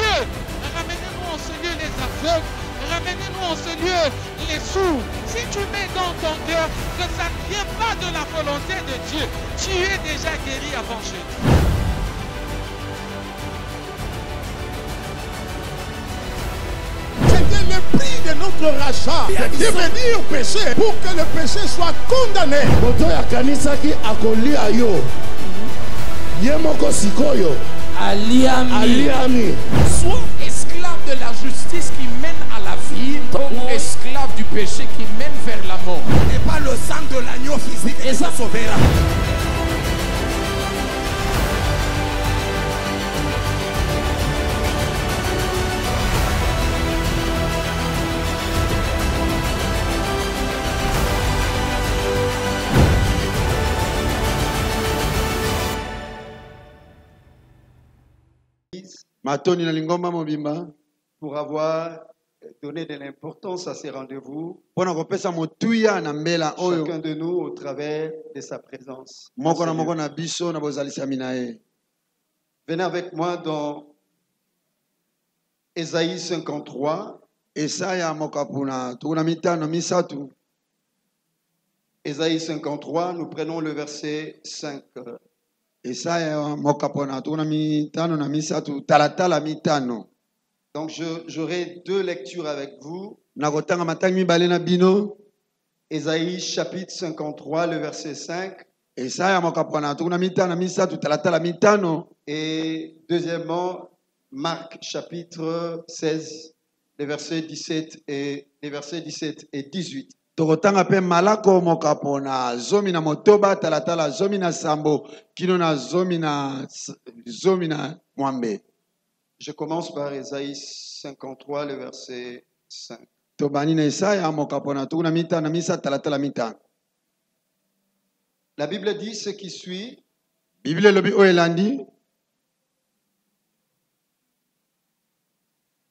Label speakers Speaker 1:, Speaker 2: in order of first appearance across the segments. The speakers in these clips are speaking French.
Speaker 1: lieu. Ramenez-nous en ce lieu les aveugles. Ramenez-nous en ce lieu les sourds. Si tu mets dans ton cœur que ça ne vient pas de la volonté de Dieu, tu es déjà guéri avant jeudi.
Speaker 2: C'était le prix de notre rachat, de devenir péché pour que le péché soit condamné.
Speaker 3: Moto ya kanisa ki akolia yo. Yemoko sikoyo. Aliami.
Speaker 4: Soit esclave de la justice qui mène à la vie, ou esclave du péché qui mène vers la mort.
Speaker 2: Et pas le sang de l'agneau physique et ça sauvera.
Speaker 3: Matoni na lingomba mobimba.
Speaker 5: Pour avoir donné de l'importance à ces rendez-vous,
Speaker 3: Pona kopesa motuya na mbela oyo.
Speaker 5: chacun de nous au travers de sa présence.
Speaker 3: Moko na biso na bozalisa minae.
Speaker 5: Venez avec moi dans Ésaïe 53.
Speaker 3: Esaya mokapuna tukuna mitano misatu.
Speaker 5: Ésaïe 53, nous prenons le verset 5.
Speaker 3: Esaya mokapuna tukuna mitano na misatu talatala mitano.
Speaker 5: Donc j'aurai deux lectures avec vous.
Speaker 3: Nakotanga matangi mibale na bino.
Speaker 5: Ésaïe chapitre 53, le verset 5.
Speaker 3: Esaya mokapuna tukuna mitano na misatu talatala mitano.
Speaker 5: Et deuxièmement, Marc chapitre 16, les versets 17 et 18.
Speaker 3: Tokotanga pe malako mokapona zomi na motoba talatala zomi na sambo kino na zomi na mwambe.
Speaker 5: Je commence par Ésaïe 53, le verset 5.
Speaker 3: Tobani na Esaya mokapona tukuna mitano na misa talatala mitano.
Speaker 5: La Bible dit ce qui suit.
Speaker 3: Bible lobi oelandi.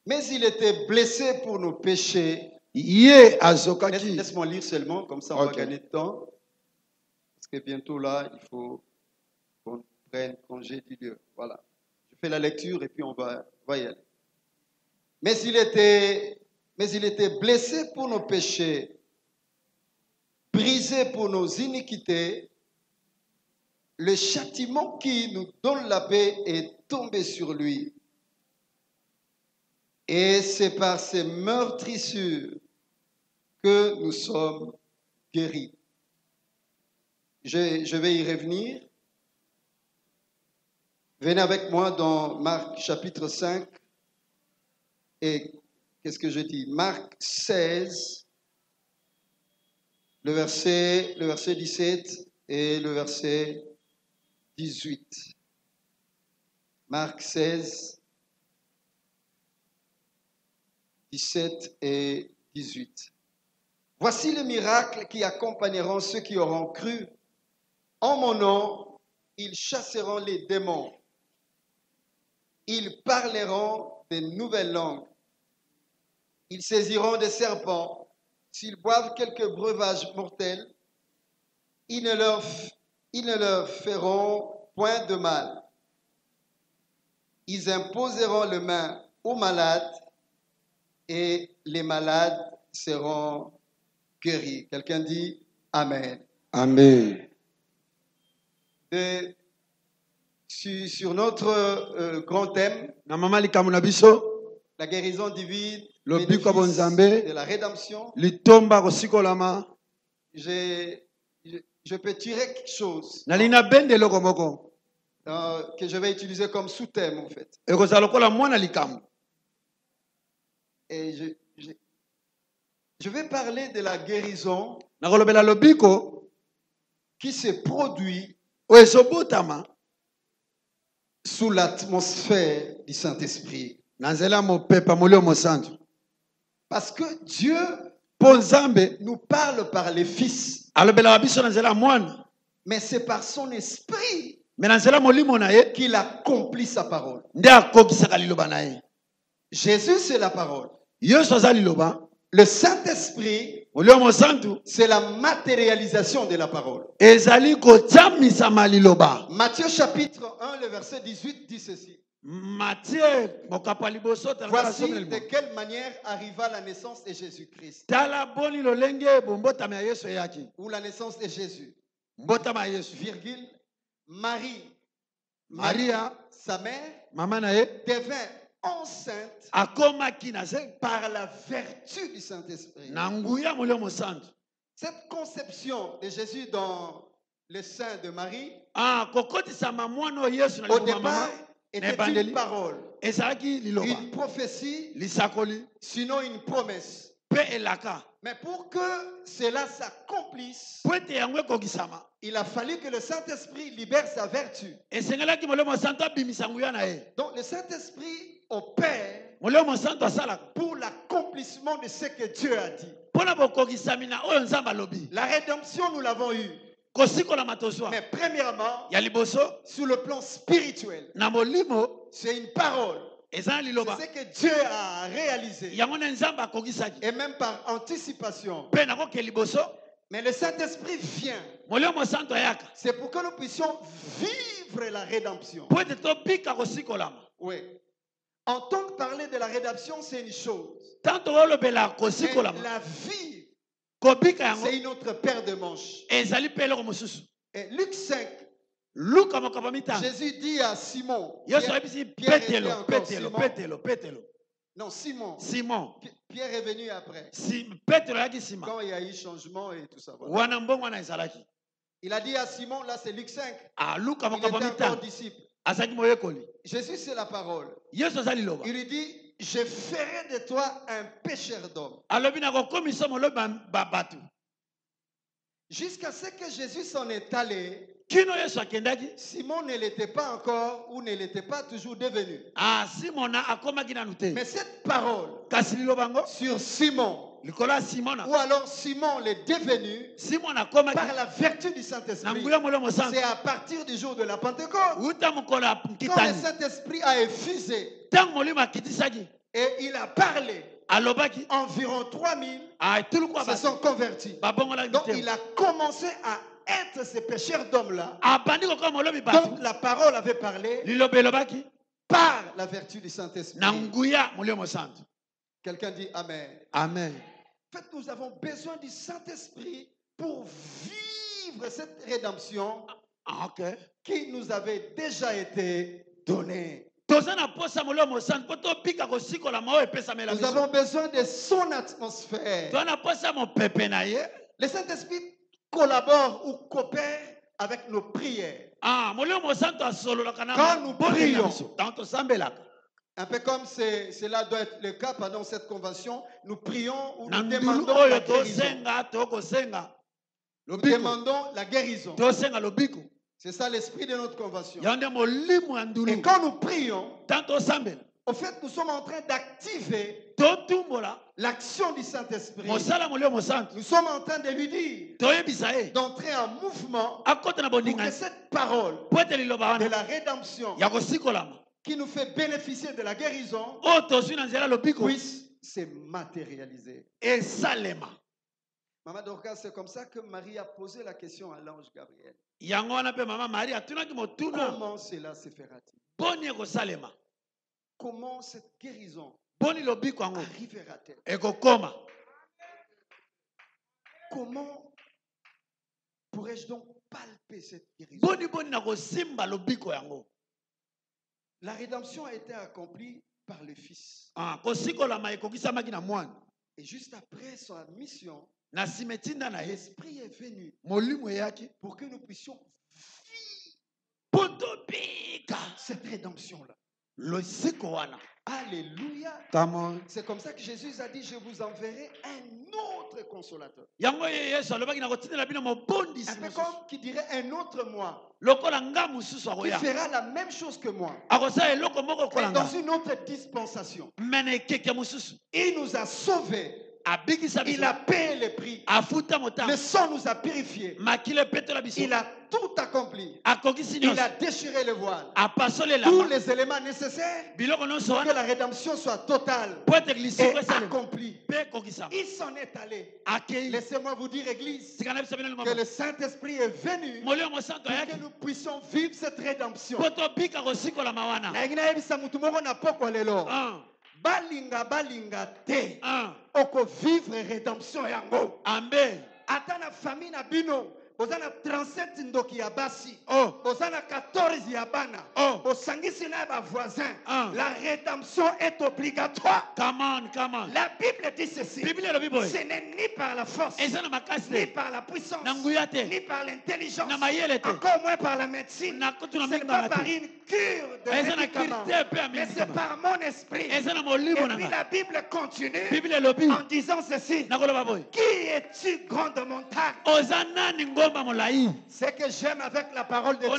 Speaker 5: Mais il était blessé pour nos péchés.
Speaker 3: Laisse-moi
Speaker 5: lire seulement, comme ça on va gagner de temps. Parce que bientôt là, il faut qu'on prenne congé du lieu. Voilà. Je fais la lecture et puis on va y aller. Mais il était blessé pour nos péchés, brisé pour nos iniquités. Le châtiment qui nous donne la paix est tombé sur lui. Et c'est par ces meurtrissures que nous sommes guéris. Je vais y revenir. Venez avec moi dans Marc chapitre 5 et qu'est-ce que je dis? Marc 16, le verset 17 et le verset 18. Marc 16, 17 et 18. Voici les miracles qui accompagneront ceux qui auront cru. En mon nom, ils chasseront les démons. Ils parleront de nouvelles langues. Ils saisiront des serpents. S'ils boivent quelques breuvages mortels, ils ne leur feront point de mal. Ils imposeront les mains aux malades et les malades seront guéris. Quelqu'un dit Amen.
Speaker 3: Amen.
Speaker 5: Et sur notre grand thème,
Speaker 3: la
Speaker 5: guérison divine,
Speaker 3: de
Speaker 5: la rédemption, je peux tirer quelque chose que je vais utiliser comme sous-thème en fait. Et je vais parler de la guérison qui se produit sous l'atmosphère du Saint-Esprit. Parce que Dieu nous parle par les fils. Mais c'est par son esprit qu'il accomplit sa parole. Jésus, c'est la parole. Le Saint-Esprit, c'est la matérialisation de la parole. Matthieu chapitre 1, le verset 18 dit ceci.
Speaker 3: Matthieu mokapa liboso
Speaker 5: Voici de quelle manière arriva la naissance de Jésus-Christ.
Speaker 3: tala boni lolenge bombotama ya Yesu yaki
Speaker 5: Ou la naissance de Jésus.
Speaker 3: mbotama ya Yesu
Speaker 5: Virgule.
Speaker 3: Maria
Speaker 5: sa mère,
Speaker 3: mama na ye
Speaker 5: devint enceinte
Speaker 3: akomaki na se
Speaker 5: par la vertu du Saint-Esprit.
Speaker 3: na nguya molimo santo.
Speaker 5: Cette conception de Jésus dans le sein de Marie,
Speaker 3: kokotisama mwana oyo Yesu na
Speaker 5: au
Speaker 3: libumu ya mama
Speaker 5: départ,
Speaker 3: na
Speaker 5: était
Speaker 3: ebandeli
Speaker 5: une parole,
Speaker 3: ezalaki liloba
Speaker 5: une prophétie,
Speaker 3: lisakoli
Speaker 5: sinon une promesse.
Speaker 3: mpe elaka
Speaker 5: Mais pour que cela s'accomplisse,
Speaker 3: po ete yango ekokisama
Speaker 5: il a fallu que le Saint-Esprit libère sa vertu.
Speaker 3: esengelaki molimo santo abimisa nguya na ye.
Speaker 5: Donc le Saint-Esprit opère
Speaker 3: molimo santo asalaka
Speaker 5: pour l'accomplissement de ce que Dieu a dit.
Speaker 3: mpona bokokisami na oyo nzambe alobi
Speaker 5: La rédemption, nous l'avons eue.
Speaker 3: kosikolama tozwa
Speaker 5: Mais premièrement,
Speaker 3: ya liboso
Speaker 5: sur le plan spirituel,
Speaker 3: na molimo
Speaker 5: c'est une parole.
Speaker 3: eza na
Speaker 5: C'est
Speaker 3: liloba
Speaker 5: ce que Dieu a réalisé.
Speaker 3: yango nde nzambe akokisaki
Speaker 5: Et même par anticipation.
Speaker 3: mpe nakoke liboso
Speaker 5: Mais le Saint-Esprit vient.
Speaker 3: molimo santo ayaka
Speaker 5: C'est pour que nous puissions vivre la rédemption.
Speaker 3: po ete tobika kosikolama
Speaker 5: Oui. En tant que parler de la rédemption, c'est une chose.
Speaker 3: tanto olobela
Speaker 5: Mais
Speaker 3: kosikolama
Speaker 5: la vie,
Speaker 3: kobika yango
Speaker 5: c'est une autre paire de manches.
Speaker 3: ezali mpe eloko mosusu.
Speaker 5: Et Luc 5,
Speaker 3: luka makambo mitano
Speaker 5: Jésus dit à Simon,
Speaker 3: yesu ayebisi
Speaker 5: Pierre était
Speaker 3: petelo
Speaker 5: encore
Speaker 3: petelo
Speaker 5: Simon.
Speaker 3: petelo
Speaker 5: Non, Simon.
Speaker 3: simon
Speaker 5: Pierre est venu après,
Speaker 3: petelo ayaki nsima
Speaker 5: quand il y a eu changement et tout ça. Voilà.
Speaker 3: wana mbongo wana ezalaki
Speaker 5: Il a dit à Simon, là c'est Luc 5,
Speaker 3: luka
Speaker 5: il était
Speaker 3: makambo
Speaker 5: encore
Speaker 3: mitano
Speaker 5: disciple.
Speaker 3: azalaki moyekoli
Speaker 5: Jésus, c'est la parole.
Speaker 3: yesu aza liloba
Speaker 5: Il lui dit, je ferai de toi un pécheur d'hommes.
Speaker 3: alobi nakokomisa molobi bato
Speaker 5: Jusqu'à ce que Jésus s'en est allé,
Speaker 3: kino yesu akendaki
Speaker 5: Simon ne l'était pas encore ou ne l'était pas toujours devenu.
Speaker 3: simona akomaki nanu te
Speaker 5: Mais cette parole
Speaker 3: kasi liloba yango
Speaker 5: sur Simon,
Speaker 3: likolo ya simona
Speaker 5: ou alors Simon l'est devenu
Speaker 3: simon akomaki
Speaker 5: par la vertu du
Speaker 3: na
Speaker 5: Saint-Esprit,
Speaker 3: nguya molimo santo
Speaker 5: c'est à partir du jour de la Pentecôte.
Speaker 3: uta mokolo ya
Speaker 5: Quand le
Speaker 3: nkitani
Speaker 5: Saint-Esprit a effusé
Speaker 3: ntango molimo akitisaki
Speaker 5: et il a parlé,
Speaker 3: alobaki
Speaker 5: environ 3000
Speaker 3: etuluku
Speaker 5: se sont convertis.
Speaker 3: babongolaki
Speaker 5: Donc
Speaker 3: te
Speaker 5: il a commencé à être ce pécheur d'homme-là
Speaker 3: abandi kokoma molobi bato
Speaker 5: dont la parole avait parlé
Speaker 3: liloba elobaki
Speaker 5: par la vertu du Saint-Esprit.
Speaker 3: na nguya molimo santo.
Speaker 5: Quelqu'un dit Amen.
Speaker 3: Amen.
Speaker 5: En fait, nous avons besoin du Saint-Esprit pour vivre cette rédemption
Speaker 3: Ok.
Speaker 5: qui nous avait déjà été donnée.
Speaker 3: toza na posa molimo santo mpo tobika kosikola maoyo epesamela
Speaker 5: Nous
Speaker 3: biso
Speaker 5: avons besoin de son atmosphère.
Speaker 3: toza na posa mopepe na ye
Speaker 5: Le Saint-Esprit collabore ou coopère avec nos prières.
Speaker 3: molimo santo asololaka na
Speaker 5: Quand nous
Speaker 3: mabondeli na
Speaker 5: prions.
Speaker 3: biso ntango tosambelaka
Speaker 5: Un peu comme cela doit être le cas pendant cette convention, nous prions ou
Speaker 3: na
Speaker 5: nous
Speaker 3: ndulu
Speaker 5: demandons
Speaker 3: oyo
Speaker 5: la guérison.
Speaker 3: tosenga tokosenga
Speaker 5: Nous
Speaker 3: lobiko
Speaker 5: demandons la guérison.
Speaker 3: tosenga lobiko
Speaker 5: C'est ça l'esprit de notre convention.
Speaker 3: yango nde molimo ya
Speaker 5: Et
Speaker 3: ndulu
Speaker 5: quand nous prions,
Speaker 3: ntango tosambela
Speaker 5: au fait, nous sommes en train d'activer
Speaker 3: totumbola
Speaker 5: l'action du Saint-Esprit.
Speaker 3: mosala molimo santo
Speaker 5: Nous sommes en train de lui dire
Speaker 3: toyebisa ye
Speaker 5: d'entrer en mouvement
Speaker 3: akota na
Speaker 5: pour que
Speaker 3: bondingani
Speaker 5: cette parole
Speaker 3: po ete liloba
Speaker 5: de
Speaker 3: wana
Speaker 5: la rédemption
Speaker 3: ya kosikolama
Speaker 5: qui nous fait bénéficier de la guérison
Speaker 3: oyo tozwi na nzela lobiko
Speaker 5: puisse se matérialiser.
Speaker 3: esalema.
Speaker 5: Maman Dorcas, c'est comme ça que Marie a posé la question à l'ange Gabriel.
Speaker 3: yango wana mpe mama mari atunaki motuna
Speaker 5: Comment cela se fera-t-il?
Speaker 3: boni ekosalema
Speaker 5: Comment cette guérison
Speaker 3: boni lobiko yango
Speaker 5: arrivera-t-elle?
Speaker 3: ekokoma
Speaker 5: Comment pourrais-je donc palper cette guérison?
Speaker 3: boni na kosimba lobiko yango.
Speaker 5: La rédemption a été accomplie par le Fils.
Speaker 3: Kosikolama ekokisamaki na mwana
Speaker 5: Et juste après sa mission,
Speaker 3: na nsima etinda na ye
Speaker 5: l'Esprit est venu
Speaker 3: molimo eyaki
Speaker 5: pour que nous puissions vivre
Speaker 3: mpo tobika
Speaker 5: cette rédemption-là.
Speaker 3: losiko wana.
Speaker 5: Alléluia.
Speaker 3: Come
Speaker 5: C'est comme ça que Jésus a dit, je vous enverrai un autre consolateur.
Speaker 3: yango ye yesu alobaki na kotindela bino mobondisi
Speaker 5: Un peu
Speaker 3: mosusu
Speaker 5: comme qui dirait un autre moi,
Speaker 3: lokola nga mosusu
Speaker 5: qui
Speaker 3: akoya
Speaker 5: fera la même chose que moi,
Speaker 3: akosala eloko moko
Speaker 5: mais
Speaker 3: kola
Speaker 5: dans
Speaker 3: nga
Speaker 5: une autre dispensation.
Speaker 3: mene ekeke mosusu
Speaker 5: Il nous a sauvés Il a payé le prix. Le sang nous a purifiés. Il a tout accompli. Il a déchiré le voile. Tous les éléments nécessaires pour que la rédemption soit totale et accomplie. Il s'en est allé. Laissez-moi vous dire, Église, que le Saint-Esprit est venu pour que nous puissions vivre cette rédemption. Balinga te oko vivre rédemption yango. Amen. Ata na famille na bino ozana 37 ndoki ya basi, ozana 14 ya bana, osangisi na ba voisin. La rédemption est obligatoire. Come on. La Bible dit ceci. Ce n'est ni par la force, ni par la puissance, ni par l'intelligence, encore moins par la médecine. Ce n'est pas par une cure de médicaments, mais c'est par mon esprit. Et puis la Bible continue en disant ceci. Qui es-tu, grande montagne? Ce que j'aime avec la parole de Dieu,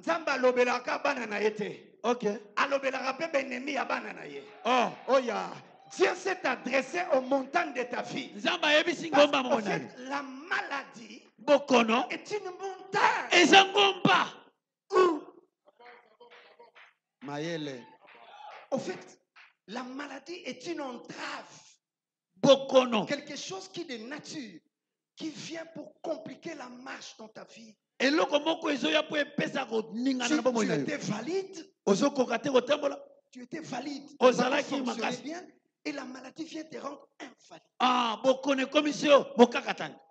Speaker 5: Nzamba lobelaka bana na yete. OK. Alobelaka pe benemi ya bana na ye. Oh ya. Dieu s'est adressé aux montagnes de ta vie. Parce qu'en fait, la maladie est une montagne. En fait, la maladie est une entrave. Quelque chose qui est de nature, qui vient pour compliquer la marche dans ta vie. Tu étais valide. Tu étais valide. Tu fonctionnais bien. Et la maladie vient te rendre invalide.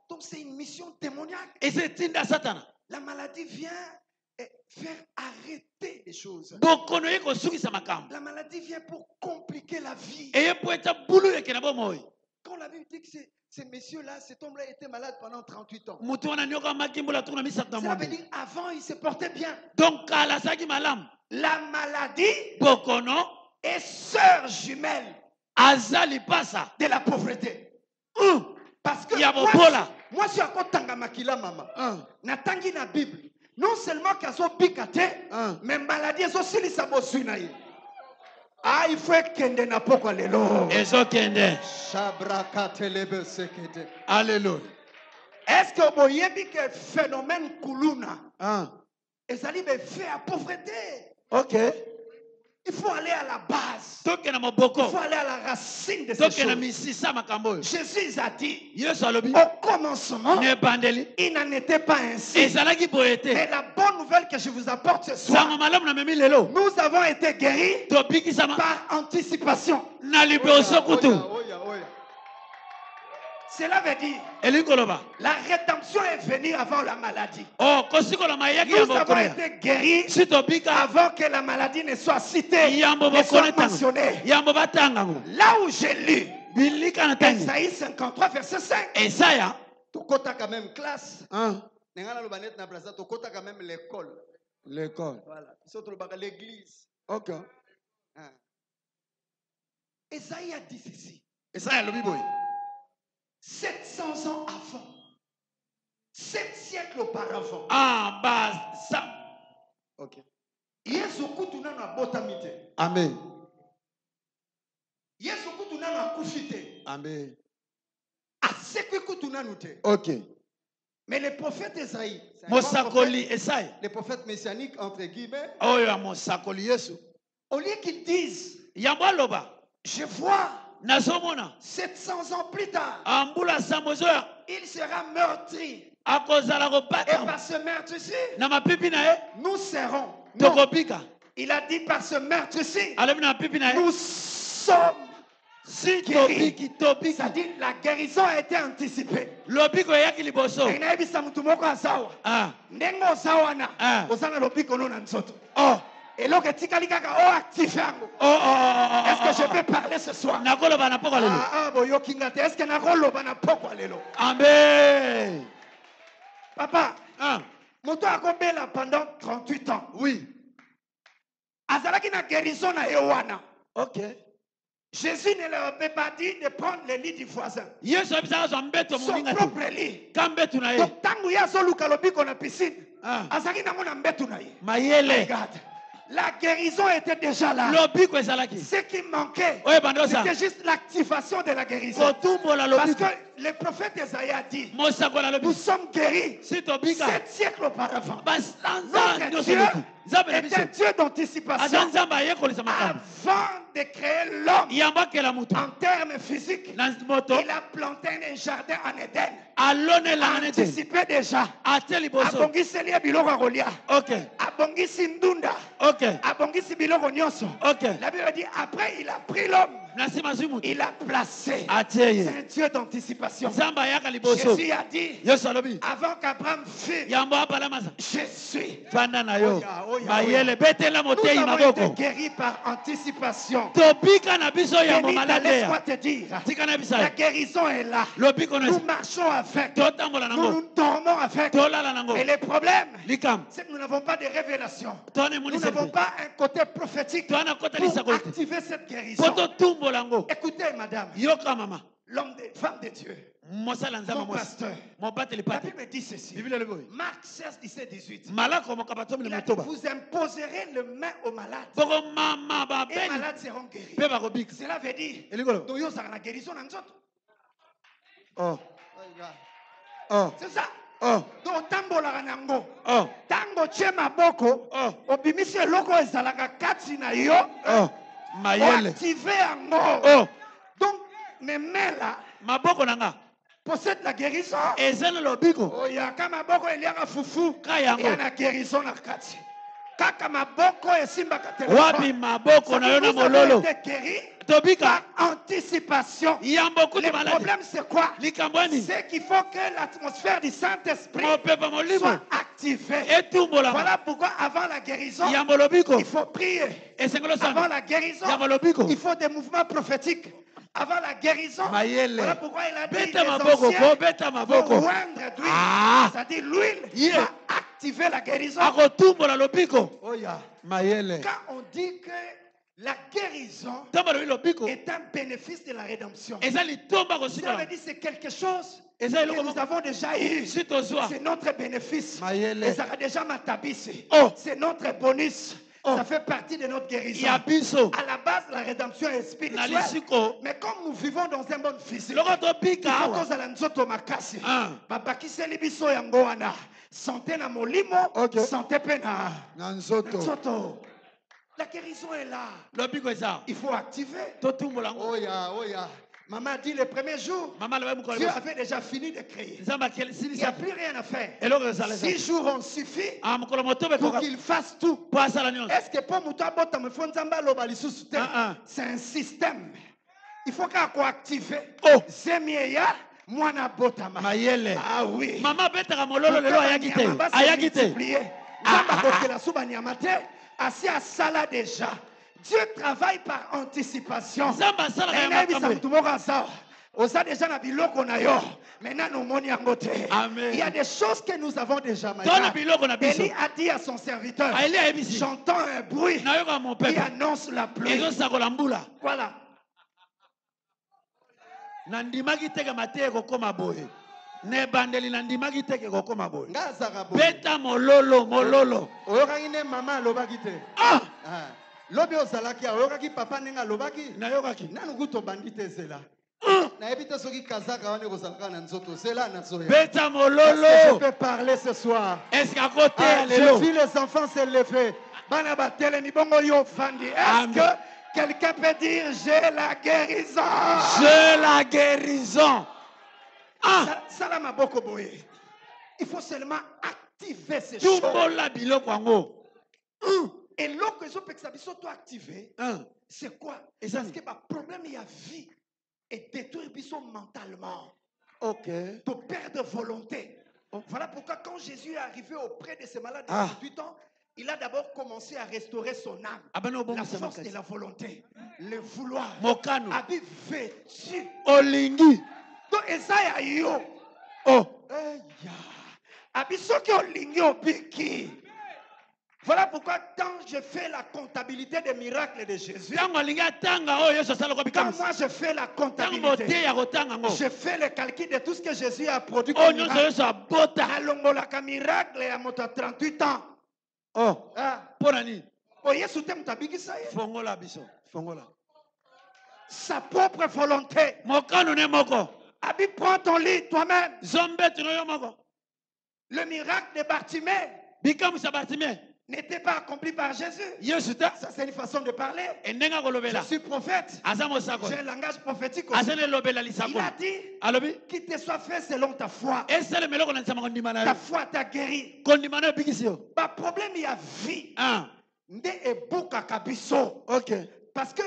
Speaker 5: Donc c'est une mission démoniaque. La maladie vient faire arrêter les choses. La maladie vient pour compliquer la vie. Quand la Bible dit que ces messieurs-là, cet homme-là était malade pendant 38 ans. Ça veut dire avant, il se portait bien. La maladie est sœur jumelle de la pauvreté. Parce que moi, je suis encore tangamakila mama. Natangi na Bible. Non seulement qu'elles sont piquées, mais maladie est aussi les sabosunaï. Ah, il faut que na poko lelo. Alléluia. Est-ce que vous voyez que le phénomène kuluna ezali be fait à pauvreté? OK. Il faut aller à la base. Il faut aller à la racine de ces choses. Jésus a dit, au commencement, il n'en était pas ainsi. Mais la bonne nouvelle que je vous apporte ce soir, nous avons été guéris par anticipation. Cela veut dire, la rédemption est venue avant la maladie. Nous avons été guéris avant que la maladie ne soit citée, ne soit mentionnée. Là où j'ai lu, Esaïe 53, verset 5. Esaïe, tu as quand même classe. Tu as quand même l'école. L'école. Voilà. L'église. OK. Esaïe a dit ceci. Esaïe, le Bible. 700 ans avant, 7 siècles auparavant. Ça. Ok. Yesu kutuna na botamite. Amen. Yesu kutuna na kufite. Amen. Asekwe kutuna nute. Ok. Mais le prophète Esaïe, le prophète messianique entre guillemets, au lieu qu'il dise, je vois 700 ans plus tard, il sera meurtri. Et par ce meurtre-ci, nous serons. Non. Il a dit par ce meurtre-ci, nous sommes guéris. C'est-à-dire la guérison a été anticipée. Et là, est-ce que je peux parler ce soir? Est-ce que Amen. Papa, moto a combien là pendant 38 ans? Oui. Azalaki na guérison na Yohana. OK. Jésus ne leur avait pas dit de prendre le lit du voisin. Son propre lit. Donc, tant que y a solo kalobi qu'on a piscine, azalaki na mona mbetu na ye. Regarde.
Speaker 2: La guérison était déjà là.
Speaker 1: lobiko ezalaki
Speaker 2: Ce qui manquait,
Speaker 1: oyo bandosa
Speaker 2: c'était juste l'activation de la guérison.
Speaker 1: kotumbola
Speaker 2: Parce
Speaker 1: lobiko
Speaker 2: que le prophète Esaïe a dit,
Speaker 1: mosakola
Speaker 2: nous
Speaker 1: lobiko
Speaker 2: sommes guéris
Speaker 1: si tobika
Speaker 2: 7 siècles auparavant.
Speaker 1: basanza
Speaker 2: Notre
Speaker 1: nyonso
Speaker 2: Dieu
Speaker 1: leki nzambe na
Speaker 2: est
Speaker 1: biso
Speaker 2: un Dieu
Speaker 1: aza
Speaker 2: d'anticipation.
Speaker 1: nzambe ayekolisa makambo
Speaker 2: Avant de créer l'homme
Speaker 1: yambo akela moto
Speaker 2: en termes physiques,
Speaker 1: na moto
Speaker 2: il a planté un jardin en Éden.
Speaker 1: alonelanga nete
Speaker 2: Anticipé déjà.
Speaker 1: atie liboso
Speaker 2: Abongiseli ya biloko ya kolia.
Speaker 1: ok
Speaker 2: Abongisi ndunda.
Speaker 1: ok
Speaker 2: Abongisi biloko nyonso.
Speaker 1: ok
Speaker 2: La Bible dit après il a pris l'homme.
Speaker 1: na nsima zwi moto
Speaker 2: Il a placé.
Speaker 1: atie
Speaker 2: C'est
Speaker 1: ye
Speaker 2: un Dieu d'anticipation.
Speaker 1: nzambe ayaka liboso
Speaker 2: Jésus a dit
Speaker 1: yesu alobi
Speaker 2: avant qu'Abraham fût,
Speaker 1: yambo apalamasa
Speaker 2: je suis.
Speaker 1: fanda na yo
Speaker 2: Oya, oya,
Speaker 1: mayele betela
Speaker 2: Nous
Speaker 1: motei
Speaker 2: avons été
Speaker 1: maboko
Speaker 2: guéris par anticipation.
Speaker 1: tobika na biso yambo
Speaker 2: Benita,
Speaker 1: malade
Speaker 2: laisse-moi
Speaker 1: ya
Speaker 2: te dire,
Speaker 1: tika na bisa
Speaker 2: la guérison est là.
Speaker 1: lobiko na
Speaker 2: Nous marchons avec.
Speaker 1: totambola
Speaker 2: Nous
Speaker 1: nango
Speaker 2: nous dormons avec.
Speaker 1: tolala nango
Speaker 2: Et le problème,
Speaker 1: likam
Speaker 2: c'est que nous n'avons pas de révélation.
Speaker 1: tone
Speaker 2: Nous
Speaker 1: monisa
Speaker 2: n'avons pas un côté prophétique
Speaker 1: toana kota
Speaker 2: pour
Speaker 1: lisako te
Speaker 2: activer cette guérison.
Speaker 1: po totumbola yango
Speaker 2: Écoutez, madame,
Speaker 1: yoka mama
Speaker 2: femme de Dieu,
Speaker 1: mosala nzambe
Speaker 2: mon
Speaker 1: mwasi
Speaker 2: pasteur,
Speaker 1: mobateli
Speaker 2: la
Speaker 1: pate
Speaker 2: Bible dit ceci.
Speaker 1: biblia loboyi
Speaker 2: Marc 16, 17, 18.
Speaker 1: malako moka tomile
Speaker 2: Il a dit,
Speaker 1: motoba
Speaker 2: vous imposerez le main aux malades.
Speaker 1: boko mama
Speaker 2: Et les
Speaker 1: babeli
Speaker 2: malades seront guéris.
Speaker 1: mpe bakobika
Speaker 2: Cela veut dire,
Speaker 1: elikolo
Speaker 2: toyozaka na guérison na nzoto.
Speaker 1: oh oh
Speaker 2: C'est ça.
Speaker 1: oh
Speaker 2: Donc, tambolaka nango.
Speaker 1: oh
Speaker 2: Tango tie maboko,
Speaker 1: oh
Speaker 2: obimisi eloko ezalaka kati na yo,
Speaker 1: oh mayele
Speaker 2: activer yango.
Speaker 1: oh
Speaker 2: Donc, mes mains là
Speaker 1: maboko na nga
Speaker 2: possèdent la guérison.
Speaker 1: eza na lobiko
Speaker 2: Oyaka maboko eliaka fufu,
Speaker 1: ka yango
Speaker 2: ya na guérison na kati. Kaka maboko esimbaka
Speaker 1: wapi
Speaker 2: téléphone.
Speaker 1: maboko na yo na
Speaker 2: Nous avons
Speaker 1: mololo
Speaker 2: été guéris
Speaker 1: tobika
Speaker 2: par anticipation.
Speaker 1: yambo kuti
Speaker 2: Le
Speaker 1: malade
Speaker 2: problème c'est quoi?
Speaker 1: likambwani
Speaker 2: C'est qu'il faut que l'atmosphère du Saint-Esprit
Speaker 1: mopepa molimo
Speaker 2: soit activée.
Speaker 1: etumbolama
Speaker 2: Voilà pourquoi avant la guérison,
Speaker 1: yambo lobiko
Speaker 2: il faut prier.
Speaker 1: esengelo
Speaker 2: Avant
Speaker 1: sana
Speaker 2: la guérison,
Speaker 1: yambo lobiko
Speaker 2: il faut des mouvements prophétiques. Avant la guérison,
Speaker 1: mayele
Speaker 2: voilà pourquoi il a dit
Speaker 1: beta
Speaker 2: les
Speaker 1: maboko
Speaker 2: anciens
Speaker 1: ko beta
Speaker 2: vont
Speaker 1: maboko
Speaker 2: oindre d'huile.
Speaker 1: ah
Speaker 2: C'est-à-dire l'huile
Speaker 1: Yeah.
Speaker 2: va activer la guérison.
Speaker 1: akotumbola lobiko
Speaker 2: Oh, yeah.
Speaker 1: mayele
Speaker 2: Quand on dit que la guérison
Speaker 1: ntango lobi lobiko
Speaker 2: est un bénéfice de la rédemption,
Speaker 1: eza litomba
Speaker 2: ça
Speaker 1: kosika
Speaker 2: veut dire que c'est quelque chose
Speaker 1: eza
Speaker 2: que
Speaker 1: eloko
Speaker 2: nous
Speaker 1: moko
Speaker 2: avons déjà eu.
Speaker 1: si tozwa
Speaker 2: C'est notre bénéfice.
Speaker 1: mayele
Speaker 2: Et ça a déjà matabisi.
Speaker 1: Oh.
Speaker 2: C'est notre bonus.
Speaker 1: Oh.
Speaker 2: Ça fait partie de notre guérison.
Speaker 1: ya biso
Speaker 2: À la base, la rédemption est
Speaker 1: na
Speaker 2: spirituelle.
Speaker 1: lisiko
Speaker 2: Mais comme nous vivons dans un monde physique,
Speaker 1: loko tobika
Speaker 2: il faut
Speaker 1: awa
Speaker 2: kozala nzoto makasi.
Speaker 1: Ah.
Speaker 2: Babakiseli biso yango wana. Santé na molimo,
Speaker 3: Ok.
Speaker 2: santé pe na
Speaker 3: na nzoto
Speaker 2: nzoto. La guérison est là.
Speaker 1: lobiko eza
Speaker 2: Il faut activer.
Speaker 1: totumbola yango
Speaker 2: Oh ya, oh ya. Maman a dit le premier jour,
Speaker 1: mama alobi mokolo
Speaker 2: Dieu
Speaker 1: liboso
Speaker 2: avait déjà fini de créer.
Speaker 1: nzambe
Speaker 2: Il n'y a
Speaker 1: akelisilisa
Speaker 2: plus rien à faire.
Speaker 1: eloko ezala
Speaker 2: 6 jours ont suffi
Speaker 1: mokolo motoba
Speaker 2: pour
Speaker 1: ekoka
Speaker 2: qu'il fasse tout.
Speaker 1: po asala nyonso
Speaker 2: Est-ce que pour mutu abotama il faut nzambe aloba lisusu te?
Speaker 1: Ah, ah.
Speaker 2: C'est un système. Il faut kaka koactive.
Speaker 1: Oh.
Speaker 2: Zemieya mwana abotama.
Speaker 1: mayele
Speaker 2: Ah oui.
Speaker 1: mama abetaka mololo lelo ayaki te ayaki te
Speaker 2: Nzambe akokela so banyama te. Asi asala déjà. Dieu travaille par anticipation.
Speaker 1: nzambe asalaka ya
Speaker 2: Nayebisa
Speaker 1: makambo
Speaker 2: mutu moko aza oza déjà na biloko na yo. Maintenant nomoni yango te.
Speaker 1: Amen.
Speaker 2: Il y a des choses que nous avons déjà.
Speaker 1: tona biloko na biso
Speaker 2: Élie a dit à son serviteur,
Speaker 1: aeli ayebisi
Speaker 2: j'entends un bruit
Speaker 1: nayoka
Speaker 2: qui
Speaker 1: mopepe
Speaker 2: annonce la pluie.
Speaker 1: ezosakola mbula
Speaker 2: Voilà.
Speaker 1: nandimaki teke mate ekokoma boye na ebandeli nandimaki teke ekokoma boye
Speaker 5: nga azaka boye
Speaker 1: beta mololo mololo
Speaker 5: oyokaki nde mama alobaki te
Speaker 1: ah
Speaker 5: Ah. lobi ozalaki awa oyokaki papa ndenge alobaki
Speaker 1: nayokaki
Speaker 5: nanu kutu obandi te zela nayebi te soki kazaka wana ekozalaka na nzoto zela nazoya
Speaker 1: beta
Speaker 2: Je
Speaker 1: mololo
Speaker 2: peux parler ce soir.
Speaker 1: eske akoteya
Speaker 2: J'ai
Speaker 1: lelo
Speaker 2: vu les enfants se lever. Bana batelemi bongo yo fandi. Est-ce
Speaker 1: Amen.
Speaker 2: que quelqu'un peut dire j'ai la guérison?
Speaker 1: j'ai la guérison ah
Speaker 2: Salama boko boye. Il faut seulement activer ces choses.
Speaker 1: tumbola biloko yango
Speaker 2: Et l'autre chose que ça biso to activer, c'est quoi?
Speaker 1: Et ça,
Speaker 2: Parce que le problème il y a vie et détruire biso mentalement.
Speaker 1: ok
Speaker 2: De perdre volonté. Voilà pourquoi quand Jésus est arrivé auprès de ces malades de
Speaker 1: Ah.
Speaker 2: 18 ans, il a d'abord commencé à restaurer son âme.
Speaker 1: abana
Speaker 2: La
Speaker 1: obongisa
Speaker 2: force de
Speaker 1: makasi
Speaker 2: la volonté. Le vouloir.
Speaker 1: mokano
Speaker 2: Abi vêtu.
Speaker 1: olingi
Speaker 2: Donc, Esaïa yo.
Speaker 1: oh
Speaker 2: Abi soki olingi obiki. Voilà pourquoi quand je fais la comptabilité des miracles de Jésus,
Speaker 1: ntango alingi atanga oyo yesu asalaka
Speaker 2: quand
Speaker 1: bikamisi
Speaker 2: moi je fais la
Speaker 1: ntango
Speaker 2: comptabilité,
Speaker 1: moteya kotanga yango
Speaker 2: je fais le calcul de tout ce que Jésus a produit
Speaker 1: oyo
Speaker 2: comme
Speaker 1: nyonso
Speaker 2: miracle.
Speaker 1: yesu abota
Speaker 2: Alongolaka miracle ya moto ya 38 ans.
Speaker 1: oh
Speaker 2: Ah,
Speaker 1: mpo na nini
Speaker 2: Yesu te mutabikisa ye.
Speaker 3: Fongola biso. Fongola.
Speaker 2: Sa propre volonté.
Speaker 3: Mokano ne moko.
Speaker 2: Abi, prends ton lit toi-même.
Speaker 3: Zombe tunoyo moko.
Speaker 2: Le miracle de Bartimée
Speaker 3: Bikamu sa Bartimée.
Speaker 2: n'était pas accompli par Jésus.
Speaker 3: Yesu ta.
Speaker 2: Ça, c'est une façon de parler.
Speaker 3: Endenga kolobela.
Speaker 2: Je suis prophète.
Speaker 3: Azamo sako.
Speaker 2: J'ai un langage prophétique aussi.
Speaker 3: Azene lobela
Speaker 2: Il
Speaker 3: lisako.
Speaker 2: a dit
Speaker 3: Alobi.
Speaker 2: qu'il te soit fait selon ta foi.
Speaker 3: Esele meloko na nsama kondimana.
Speaker 2: Ta foi t'a guéri.
Speaker 3: Kondimana bikisio.
Speaker 2: Pas problème, il y a vie.
Speaker 3: Ah.
Speaker 2: Nde ebuka kabiso.
Speaker 3: OK.
Speaker 2: Parce que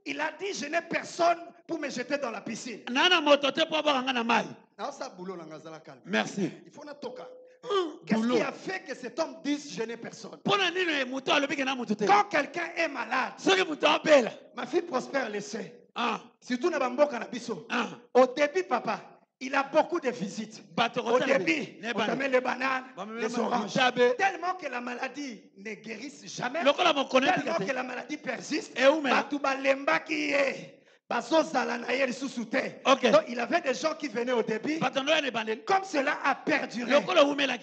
Speaker 2: il a dit, je n'ai personne pour me jeter dans la piscine.
Speaker 3: Nana motote po banga na mai.
Speaker 2: Il
Speaker 3: Merci.
Speaker 2: faut na toka. Qu'est-ce qui a fait que cet homme dise je n'ai personne? Quand quelqu'un est malade, ma fille Prospère le sait. Surtout dans Bamboka Nabiso. Au début, papa, il a beaucoup de visites. Au début, on t'amène les bananes, les oranges. Tellement que la maladie ne guérisse jamais. Tellement que la maladie persiste. Batouba Lemba qui est. Donc il avait des gens qui venaient au début. Comme cela a perduré,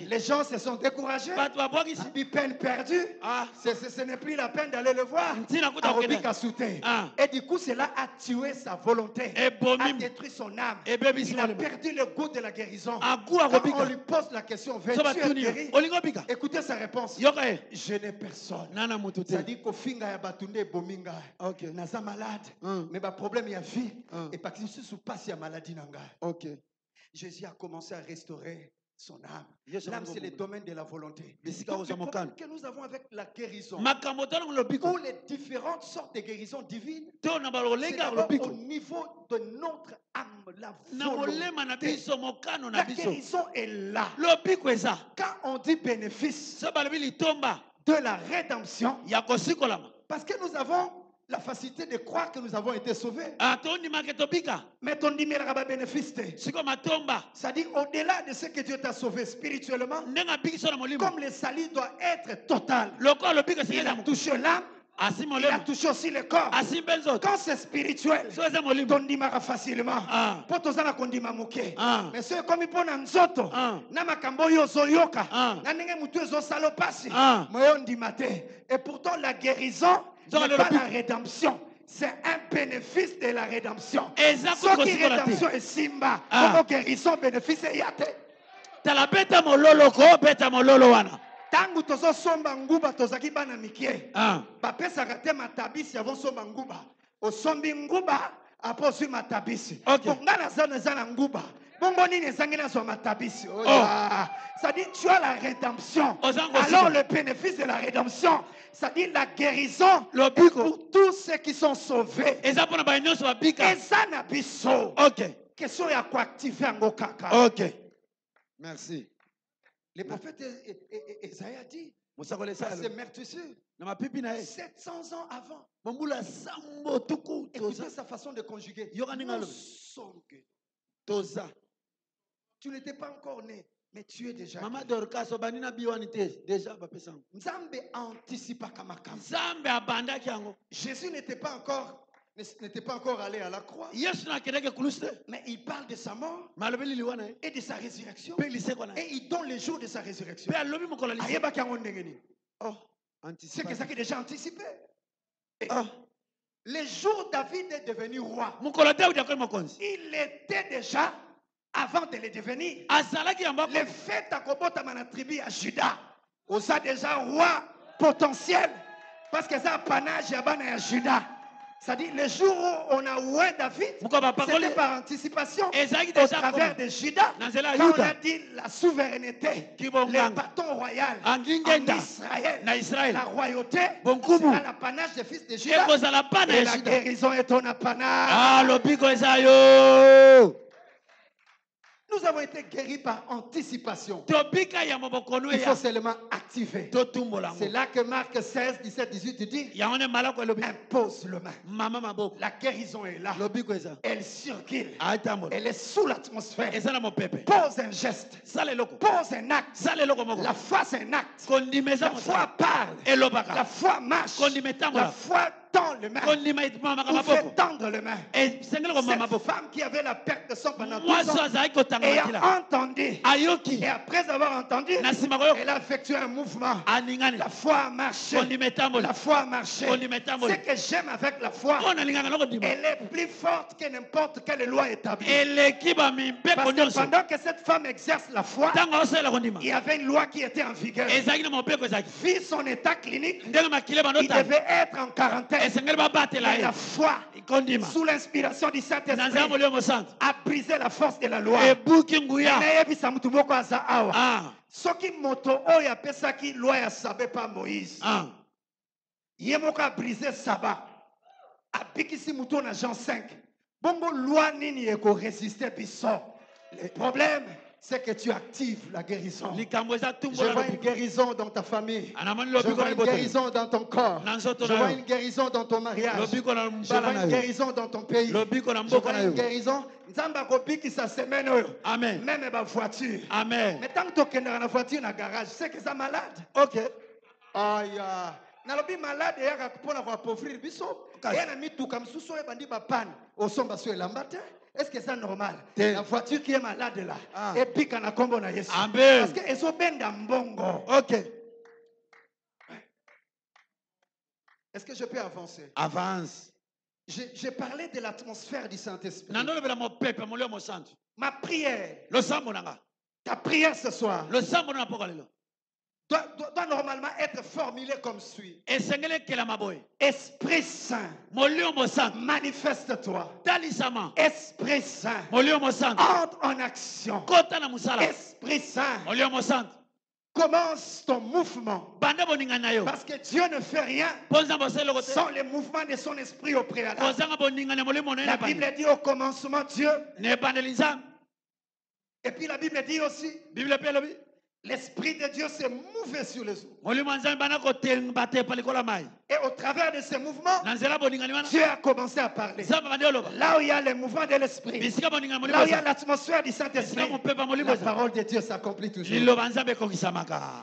Speaker 2: les gens se sont découragés. Peine perdue. Ce n'est plus la peine d'aller le voir. Et du coup, cela a tué sa volonté, a détruit son âme. Il a perdu le goût de la guérison. Quand on lui pose la question, veux-tu guéri? Écoutez sa réponse. Je n'ai personne. C'est-à-dire qu'au finga ya batunde bominga. Naza malade. Mais ma problème il y a vie. Et parce que je suis passé à maladie nanga. Jésus a commencé à restaurer son âme. L'âme, c'est le domaine de la volonté. Le problème que nous avons avec la guérison, ou les différentes sortes de guérisons divines, c'est d'abord au niveau de notre âme, la volonté. La guérison est là. Quand on dit bénéfice de la rédemption, parce que nous avons la facilité de croire que nous avons été sauvés. Mais ton numéro va bénéficier. C'est-à-dire au-delà de ce que Dieu t'a sauvé spirituellement, comme le salut doit être total. Il a touché l'âme. Il a touché aussi le corps. Quand c'est spirituel, ton numéro facilement. Pour tous les kondima mouké. Mais c'est comme il pone nzoto. Na makambo yo zoyoka. Na nenge mutu zo salopasi. Moyo ndimate. Et pourtant la guérison n'est pas la rédemption. C'est un bénéfice de la rédemption. Ce qui est rédemption est simba. Comme guérison, bénéfice est yate. Talabeta mololo ko beta mololo wana. Tangu tozo somba nguba tozaki bana mikie. Bapesa kate matabisi avant somba nguba. O sombi nguba aposu matabisi. Ngana zana nguba. Bongo nini zangina so matabisi. Ça dit tu as la rédemption. Alors le bénéfice de la rédemption, ça dit la guérison pour tous ceux qui sont sauvés. Et ça n'a biso. Question ya quoi activer en kaka.
Speaker 3: Merci.
Speaker 2: Le prophète Esaïe a dit, c'est meurtrissure. 700 ans avant. Écoutez sa façon de conjuguer. Tu n'étais pas encore né, mais tu es déjà né. Nzambe anticipa kamakam. Jésus n'était pas encore allé à la croix. Mais il parle de sa mort et de sa résurrection. Et il donne les jours de sa résurrection. C'est que ça qui est déjà anticipé. Le jour où David est devenu roi, il était déjà, avant de le devenir, le fait à Kobota Manatribi à Juda, on a déjà roi potentiel, parce que ça a panage à Juda. C'est-à-dire, le jour où on a oué David, c'était par anticipation, au travers de Juda, quand on a dit la souveraineté, le bâton royal en Israël, la royauté, c'est l'apanage des fils de Juda, et la guérison est ton apanage. Nous avons été guéris par anticipation. Il faut seulement activer. C'est là que Marc 16, 17, 18 dit, impose le main. La guérison est là. Elle circule. Elle est sous l'atmosphère. Pose un geste. Pose un acte. La foi c'est un acte. La foi parle. La foi marche. La foi tend les mains. Ou fait tendre les mains. Cette femme qui avait la perte de sang pendant 12 ans et a entendu. Et après avoir entendu, elle a effectué un mouvement. La foi a marché. La foi a marché. Ce que j'aime avec la foi, elle est plus forte que n'importe quelle loi établie. Parce que pendant que cette femme exerce la foi, il y avait une loi qui était en vigueur. Vu son état clinique, il devait être en quarantaine. Mais la foi, sous l'inspiration du Saint-Esprit, a brisé la force de la loi. Soki moto oyo apesaki loi ya sabe pa Moïse. Ye moko a brisé sabbat. Abikisi muto na Jean 5. Bongo loi nini eko résister biso. Le problème, c'est que tu actives la guérison. Je vois une guérison dans ta famille. Je vois une guérison dans ton corps. Je vois une guérison dans ton mariage. Je vois une guérison dans ton pays. Je vois une guérison. Amen. Même ma voiture.
Speaker 3: Amen.
Speaker 2: Mais tant que tu es dans la voiture, dans le garage, c'est que ça malade. Ok. Aïe. Nalobi malade et à pour appauvrir biso. Et na mi tout comme sous et bandi ba panne au somba sur l'ambate. Est-ce que c'est normal? La voiture qui est malade là. Et puis quand on a combo na Yesu. Parce que ils sont ben dans mbongo.
Speaker 3: Ok.
Speaker 2: Est-ce que je peux avancer?
Speaker 3: Avance.
Speaker 2: J'ai parlé de l'atmosphère du Saint-Esprit. Ma prière. Ta prière ce soir. Doit normalement être formulée comme suit. Esprit Saint, manifeste-toi. Esprit Saint, entre en action. Esprit Saint, commence ton mouvement. Parce que Dieu ne fait rien sans le mouvement de son esprit au préalable. La Bible dit au commencement Dieu. Et puis la Bible dit aussi. L'Esprit de Dieu s'est mouvé sur les eaux. Et au travers de ce mouvement, Dieu a commencé à parler. Là où il y a le mouvement de l'Esprit, là où il y a l'atmosphère du Saint-Esprit, la parole de Dieu s'accomplit toujours.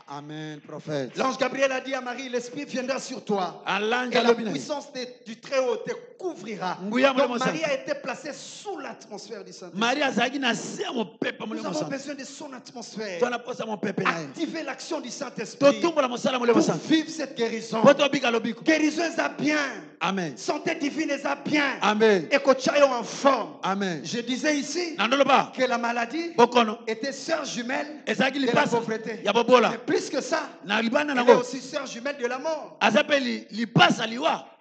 Speaker 3: Amen, prophète.
Speaker 2: L'ange Gabriel a dit à Marie, l'Esprit viendra sur toi. Et la puissance du Très-Haut te couvrira. Donc Marie a été placée sous l'atmosphère du Saint-Esprit. Nous avons besoin de son atmosphère. Activer l'action du Saint-Esprit pour vivre cette guérison. Guérison est bien.
Speaker 3: Amen.
Speaker 2: Santé divine est bien.
Speaker 3: Amen.
Speaker 2: Et que tu ailles en forme.
Speaker 3: Amen.
Speaker 2: Je disais ici que la maladie était sœur jumelle de la pauvreté. Mais plus que ça, elle est aussi sœur jumelle de la mort.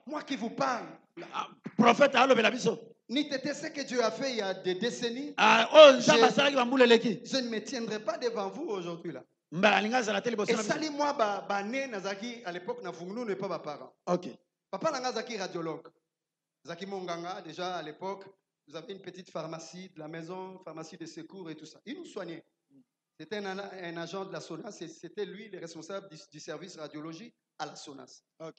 Speaker 2: Moi qui vous parle,
Speaker 3: prophète,
Speaker 2: ni ce que Dieu a fait il y a des décennies. Je ne me tiendrai pas devant vous aujourd'hui là. Et sali moi bané nazaki à l'époque na fungunu n'est pas mes parents.
Speaker 3: OK.
Speaker 2: Papa nazaki radiologue. Zaki Monganga déjà à l'époque, vous avez une petite pharmacie de la maison, pharmacie de secours et tout ça. Il nous soignait. C'était un agent de la SONAS et c'était lui le responsable du service radiologie à la SONAS.
Speaker 3: OK.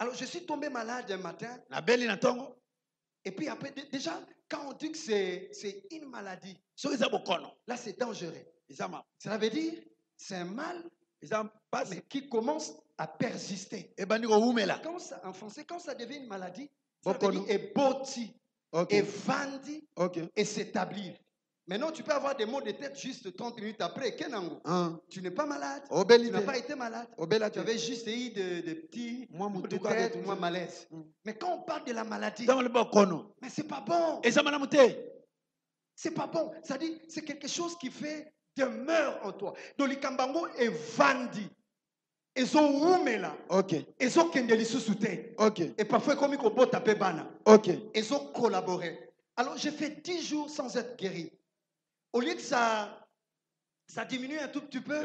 Speaker 2: Alors je suis tombé malade un matin. Et puis après, déjà, quand on dit que c'est une maladie, là c'est dangereux. Ça veut dire c'est un mal mais qui commence à persister. Quand ça, en français, quand ça devient une maladie, ça veut dire et boti, et vandi, et s'établir. Maintenant, tu peux avoir des maux de tête juste 30 minutes après. Kenango, tu n'es pas malade. Tu n'as pas été malade. Tu avais juste eu des petits maux de tête ou moins malaise. Mais quand on parle de la maladie, mais c'est pas bon. C'est pas bon. C'est-à-dire, c'est quelque chose qui fait demeure en toi. Donc, les Kambango est vandi. Ils ont oumela. Ils ont kendeli sous-souté. Et parfois, comme ils ont tapé bana. Ils ont collaboré. Alors, j'ai fait 10 jours sans être guéri. Au lieu que ça diminue un tout petit peu,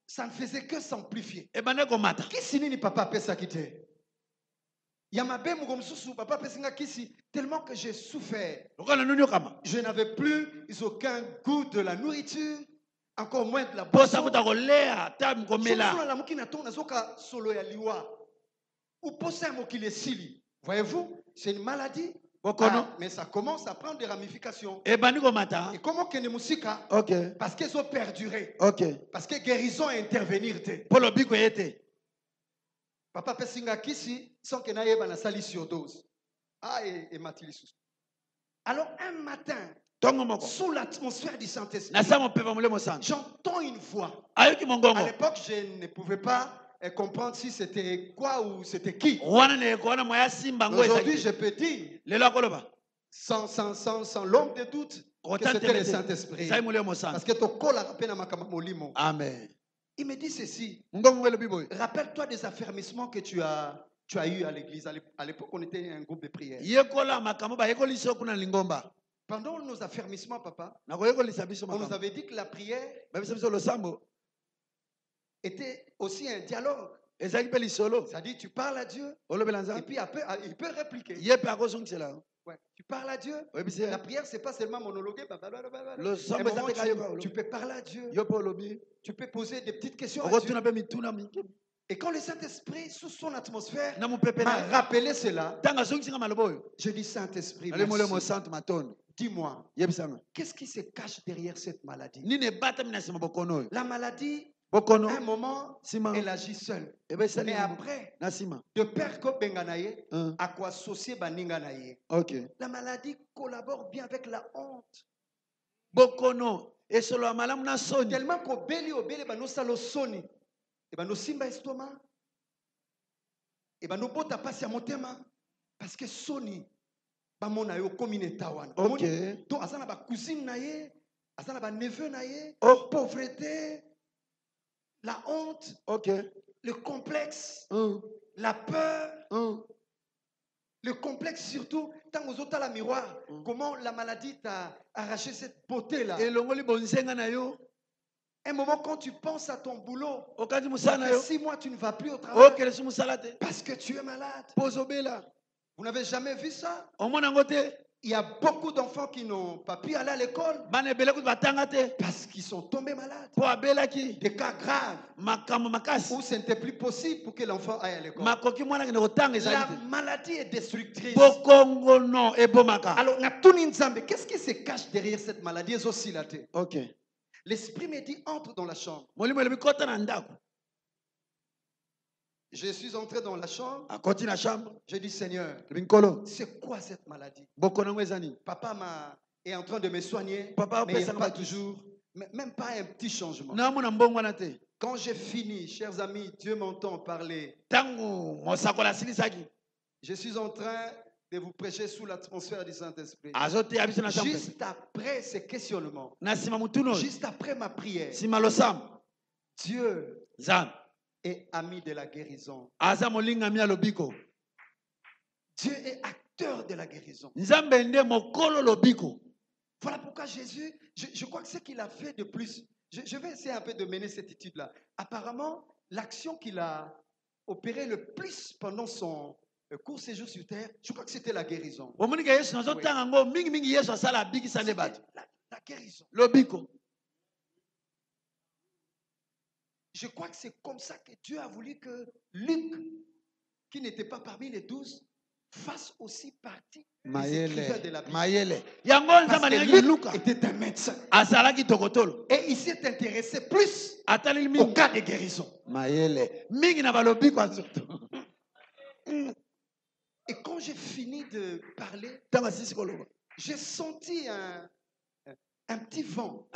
Speaker 2: ça ne faisait que s'amplifier. Qui s'inini papa peut s'acquitter? Yamabe mugomsusu papa pesinga kisi tellement que j'ai souffert. Je n'avais plus aucun goût de la nourriture, encore moins de la boisson. Voyez-vous, c'est une maladie. Mais ça commence à prendre des ramifications. Et comment que les musiques, parce qu'elles ont perduré. Parce que guérison est intervenir.
Speaker 5: Papa pesinga kisi sans que naïe na sali surdose. Ah et matili. Alors un matin, sous l'atmosphère du Saint-Esprit, j'entends une voix. À l'époque, je ne pouvais pas comprendre si c'était quoi ou c'était qui. Aujourd'hui, je peux dire, sans l'ombre de doute, que c'était le Saint-Esprit. Parce que ton col a rappelé à ma molimo.
Speaker 3: Amen.
Speaker 5: Il me dit ceci. Rappelle-toi des affermissements que tu as eu à l'église. À l'époque, on était un groupe de prière. Pendant nos affermissements, papa, on nous avait dit que la prière était aussi un dialogue. C'est-à-dire, tu parles à Dieu, et puis après, il peut répliquer. Ouais. Tu parles à Dieu. La prière, ce n'est pas seulement monologuer. Tu peux parler à Dieu. Tu peux poser des petites questions à Dieu. Et quand le Saint-Esprit, sous son atmosphère, m'a rappelé cela, je dis Saint-Esprit, dis-moi, qu'est-ce qui se cache derrière cette maladie? La maladie, à un moment, elle agit seule. Mais après, de père ko benganaye, à quoi associer baninganaye. La maladie collabore bien avec la honte. Tellement qu'au beli bano salo soni, et bano simba estomac, et bano bota passe à motema, parce que soni, bamona yo komine tawan. Donc asana ba cousine naye, asana ba neveu naye, pauvreté. La honte, le complexe, la peur, le complexe surtout, tant aux autres à la miroir, comment la maladie t'a arraché cette beauté-là. Un moment quand tu penses à ton boulot, 6 mois tu ne vas plus au travail parce que tu es malade. Vous n'avez jamais vu ça? Il y a beaucoup d'enfants qui n'ont pas pu aller à l'école parce qu'ils sont tombés malades. Des cas graves où ce n'était plus possible pour que l'enfant aille à l'école. La maladie est destructrice. Alors, qu'est-ce qui se cache derrière cette maladie? L'esprit me dit, entre dans la chambre. Je suis entré dans la chambre. J'ai dit, Seigneur, c'est quoi cette maladie? Papa est en train de me soigner, mais il n'y a pas toujours, même pas un petit changement. Quand j'ai fini, chers amis, Dieu m'entend parler. Je suis en train de vous prêcher sous l'atmosphère du Saint-Esprit. Juste après ces questionnements, juste après ma prière, Dieu est ami de la guérison. Dieu est acteur de la guérison. Voilà pourquoi Jésus, je crois que ce qu'il a fait de plus, je vais essayer un peu de mener cette étude-là. Apparemment, l'action qu'il a opérée le plus pendant son court séjour sur terre, je crois que c'était la guérison. Oui. La guérison. Je crois que c'est comme ça que Dieu a voulu que Luc, qui n'était pas parmi les 12, fasse aussi partie des écrivains de la Bible. Parce que Luc était un médecin. Et il s'est intéressé plus au cas de guérison. Et quand j'ai fini de parler, j'ai senti un petit vent.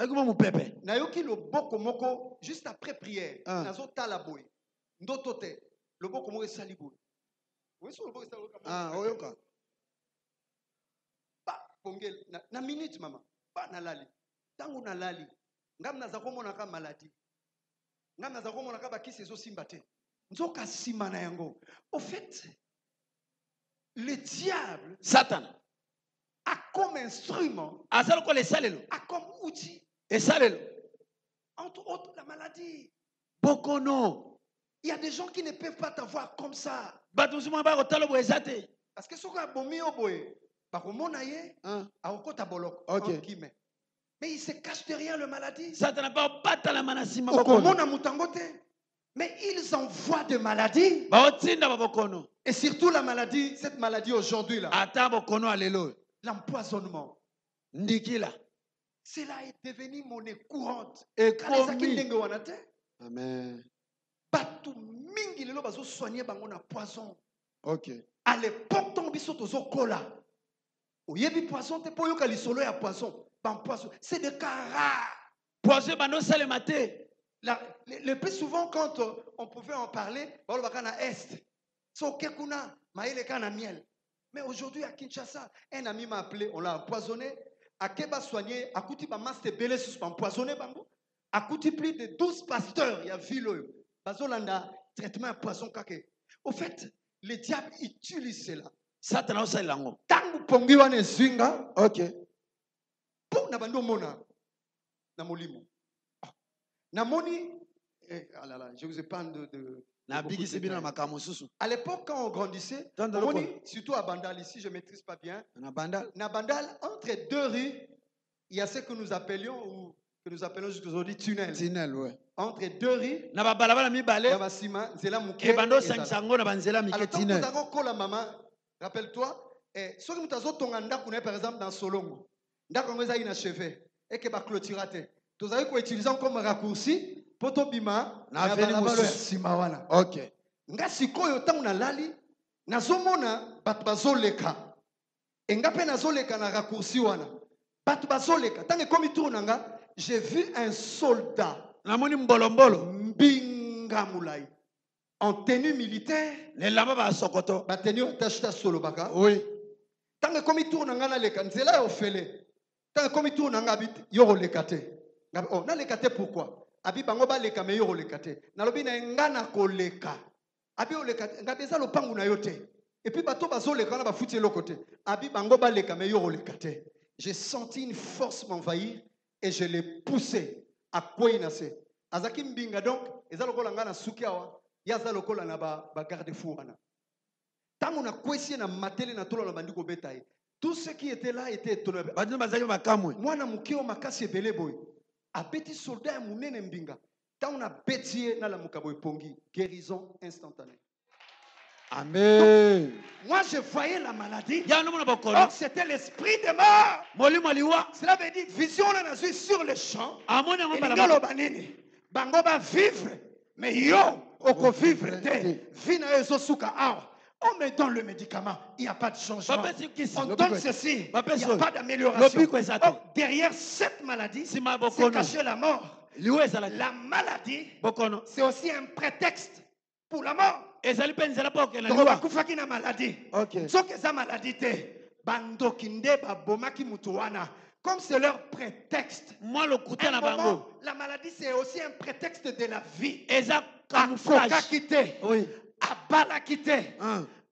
Speaker 5: Nayoki le boko moko juste après prière. Nazo talaboy. Ndotote. Le boko moko saliboy. Oui, so le boko saliboy. Oyoka. Ba pongel na minute mama. Ba nalali. Tangu nalali. Ngam nazako monaka maladie. Ngam nazako monaka ba kisi zo simbate. Nzoka simana yango. Au fait, le diable,
Speaker 3: Satan,
Speaker 5: a comme instrument, a comme outil, entre autres la maladie. Il y a des gens qui ne peuvent pas t'avoir comme ça. Parce que ce qu'on a bomi au boye, mais il se cache derrière la maladie. Mais ils envoient des maladies. Et surtout la maladie, cette maladie aujourd'hui là. L'empoisonnement. Cela est devenu monnaie courante. Amen.
Speaker 2: mingi lelo bazo soigner bango na poison.
Speaker 3: Ok.
Speaker 2: À l'époque ton biso tozo kola. Oyebi poison te po yoka lisolo ya poison. Ban poison, c'est des cas rares.
Speaker 3: Poison bano sale maté.
Speaker 2: Le plus souvent quand on pouvait en parler, balo bakana est. So kekuna maile kana miel. Mais aujourd'hui à Kinshasa, un ami m'a appelé, on l'a empoisonné. Akeba soigné, akuti ba master belé sus empoisonné bango. Akuti plus de 12 pasteurs, il y a ville bazolanda traitement à poison kake. Au fait, le diable utilise cela.
Speaker 3: Satan aussi lango.
Speaker 2: Tangu pongi wane zwinga,
Speaker 3: OK.
Speaker 2: Pour na bando mona na molimo. Na moni ah là là, je vous épargne de à l'époque, quand on grandissait, surtout à Bandal, ici, je ne maîtrise pas bien. Na Bandal, entre deux rues, il y a ce que nous appelions, ou que nous appelons jusqu'aujourd'hui tunnel.
Speaker 3: Tunnel, ouais.
Speaker 2: Entre deux rues, il y a maman, rappelle-toi, ce que nous avons par exemple dans Solongo, nous avons achevé et que nous clôturé. Nous avons utilisé comme raccourci. Poto bima na balabala simawana.
Speaker 3: OK.
Speaker 2: Nga sikoyo tangu na lali nazomona batu bazoleka. Engape nazoleka na raccourci wana. Batu bazoleka. Tangu komi tour nanga, j'ai vu un soldat.
Speaker 3: Namoni mbolombolo
Speaker 2: mbinga mulai. En tenue militaire.
Speaker 3: Les lama ba sokoto.
Speaker 2: Ba tenue otashita solo baka.
Speaker 3: Oui.
Speaker 2: Tangu komi tour nanga na leka nzela ofele. Tangu komi tour nanga bit yoro lekate. Oh, na lekate pourquoi? Abi bango ba leka me yoro lekate. Na lobi na ngana ko leka. Abi o lekate ngabe za lopangu na yote. Et puis bato bazo leka na ba futi lokote. Abi bango ba leka me yoro lekate. J'ai senti une force m'envahir et je l'ai poussé à koinase. Azaki mbinga donc eza lokola ngana suki awa. Ya za lokola na ba garde-fou wana. Tangu na kwesi na matele na tolo na bandiko betaye. Tout ce qui était là était étonné.
Speaker 3: Badina bazaki makamwe.
Speaker 2: Mwana mukio makasi ebele boy. Abeti soldat munene mbinga. Tant on a bétié na la mukabo epongi. Guérison instantanée.
Speaker 3: Amen.
Speaker 2: Donc, moi je voyais la maladie. Or c'était l'esprit de mort. Cela veut dire vision on a sur le champ. Bango ba vivre. Mais yo oko vivre te. Vina ezo suka awa. On me donne le médicament, il n'y a pas de changement. On donne ceci, il n'y a pas d'amélioration. Derrière cette maladie, c'est caché la mort. La maladie, c'est aussi un prétexte pour la mort. Comme c'est leur prétexte, la maladie c'est aussi un prétexte de la vie. Oui. Abala quitté,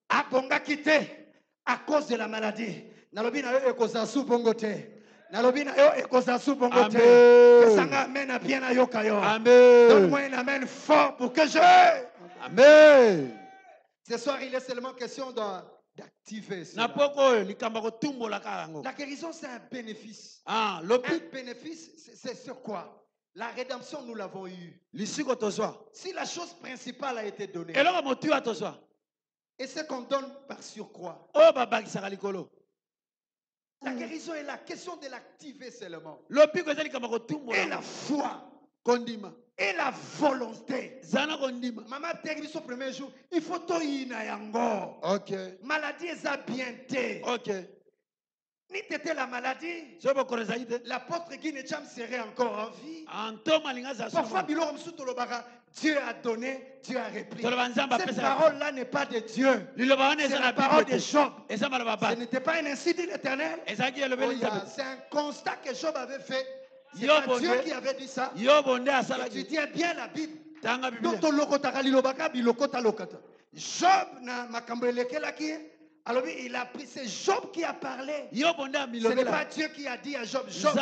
Speaker 2: abonga quitté à cause de la maladie. Nalobi na yo ekozasu bongote. Nalobi na yo ekozasu bongote. Que ça m'amène à bien à yokayo.
Speaker 3: Amen.
Speaker 2: Donne-moi un amen fort pour que je.
Speaker 3: Amen.
Speaker 2: Ce soir, il est seulement question d'activer cela. La guérison, c'est un bénéfice. Un bénéfice, c'est sur quoi? La rédemption, nous l'avons eue. Si la chose principale a été donnée, et ce qu'on donne par surcroît, la guérison est la question de l'activer seulement. Et la foi, et la volonté. Maman t'es au premier jour, il faut tout yango. Maladie est bien té. Ni t'étais la maladie, l'apôtre Guy Necham serait encore en vie. Parfois, Dieu a donné, Dieu a repris. Cette parole-là n'est pas de Dieu. C'est la parole de Job. Ce n'était pas un ainsi dit l'Éternel. C'est un constat que Job avait fait. C'est pas Dieu qui avait dit ça. Tu tiens bien la Bible. Job n'a alors il a pris, c'est Job qui a parlé. Ce n'est pas Dieu qui a dit à Job, Job,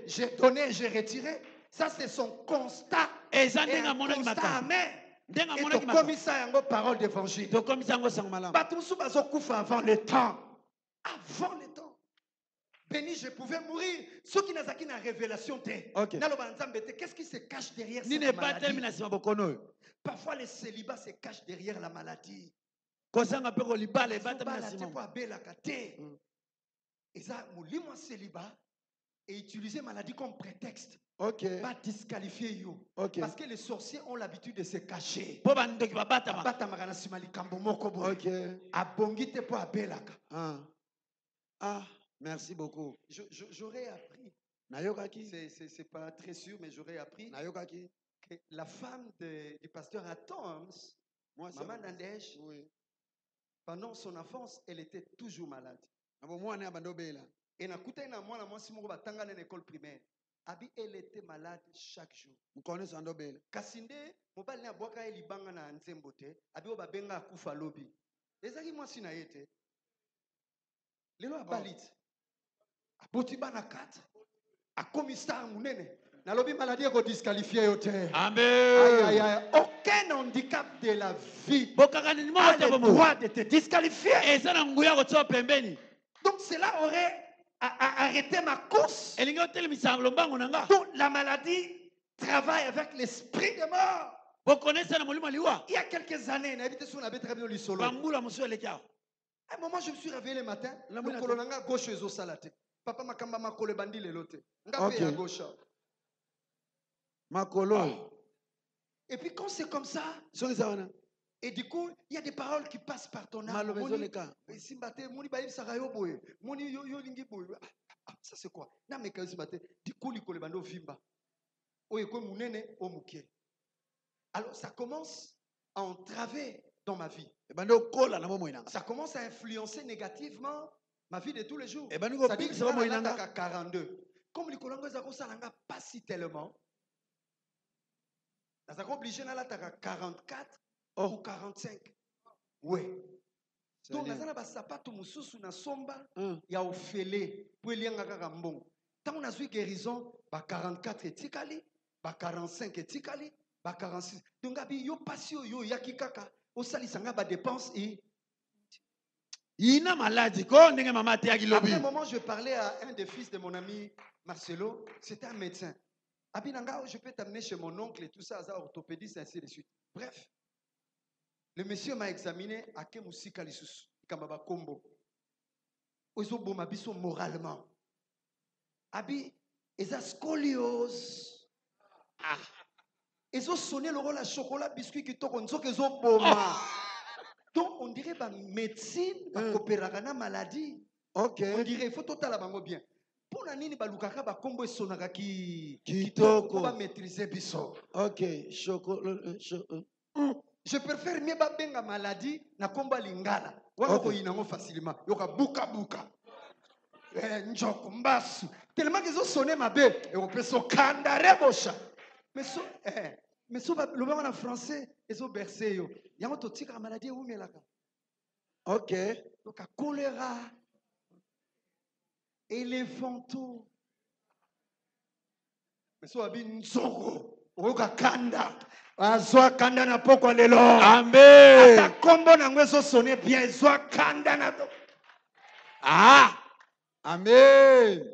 Speaker 2: j'ai donné, j'ai retiré. Ça c'est son constat. Et un constat amer. Et comme ça, il y a une parole d'évangile. Avant le temps. Avant le temps. Béni, je pouvais mourir. Ceux qui n'ont pas une révélation, qu'est-ce qui se cache derrière cette maladie? Parfois, le célibat se cache derrière la maladie. et utiliser maladie comme prétexte.
Speaker 3: Ok.
Speaker 2: Pas disqualifier you.
Speaker 3: Ok.
Speaker 2: Parce que les sorciers ont l'habitude de se cacher.
Speaker 3: Ok. Merci beaucoup.
Speaker 2: J'aurais appris. C'est pas très sûr, mais j'aurais appris que la femme du pasteur Atoms, Maman Nadège, pendant son enfance, elle était toujours malade. Et à l'école primaire, elle était malade chaque jour. Kasinde, mobile na boka elibanga na nzembote, abi obabenga akufa lobi. Ezaki mwasi na yete. Lelo abalit. Aboti bana kat. Akomista munene. Na lobi maladie ko disqualifier yote.
Speaker 3: Amen.
Speaker 2: Aucun handicap de la vie a le droit de te disqualifier. Donc cela aurait arrêté ma course. Donc la maladie travaille avec l'esprit de mort. Il y a quelques années, à un moment, je me suis réveillé le matin. Le colonanga gauche est au salate. Papa makamba makolo bandi le lote. Ngapé à gauche.
Speaker 3: Makolo.
Speaker 2: Et puis quand c'est comme ça, et du coup, il y a des paroles qui passent par ton âme. Ça c'est quoi? Du coup, alors ça commence à entraver dans ma vie. Ça commence à influencer négativement ma vie de tous les jours. C'est-à-dire que 42. Comme les colons ne pas si tellement, nous sommes obligés d'aller 44 ou 45. Oui. Donc, nous avons des sapatos mususu na somba, ya ofele, pour y aller à Gambon. Tant on a eu guérison, 44 etikali, 45 etikali, 46. Donc, yo passion yo yakikaka, au sali sanga ba dépense et
Speaker 3: il a maladie. Après
Speaker 2: un moment, je parlais à un des fils de mon ami Marcelo, c'était un médecin. Abinanga, je peux t'amener chez mon oncle et tout ça, orthopédiste, ainsi de suite. Bref, le monsieur m'a examiné à Kemusika Lissus, Kamaba Kombo. Ozo Bomabiso moralement. Abi, eza scoliose. Ah. Ezo sonné le rôle à chocolat, biscuit qui toque, on que zo boma. Donc, on dirait que médecine, la maladie.
Speaker 3: Ok.
Speaker 2: On dirait, il faut totalement bien. Pour la nini balukaka ba kombo sonaka ki
Speaker 3: kitoko
Speaker 2: ba maîtriser biso.
Speaker 3: Ok,
Speaker 2: je préfère mieux ba benga maladie na komba lingala. Wa ko yinango facilement. Yoka buka. Njoko mbasu. Tellement qu'ils ont sonné ma bé et on peut so kandare bosha. Mais so le ba en français, ils ont bercé yo. Yango to tika maladie ou melaka.
Speaker 3: Ok.
Speaker 2: Donc choléra. Éléphanto. Mais so abi nzoko. Oka kanda. Azwa kanda na poko lelo.
Speaker 3: Amen.
Speaker 2: Ata kombo na ngweso sonné bien zwa kanda na.
Speaker 3: Ah. Amen.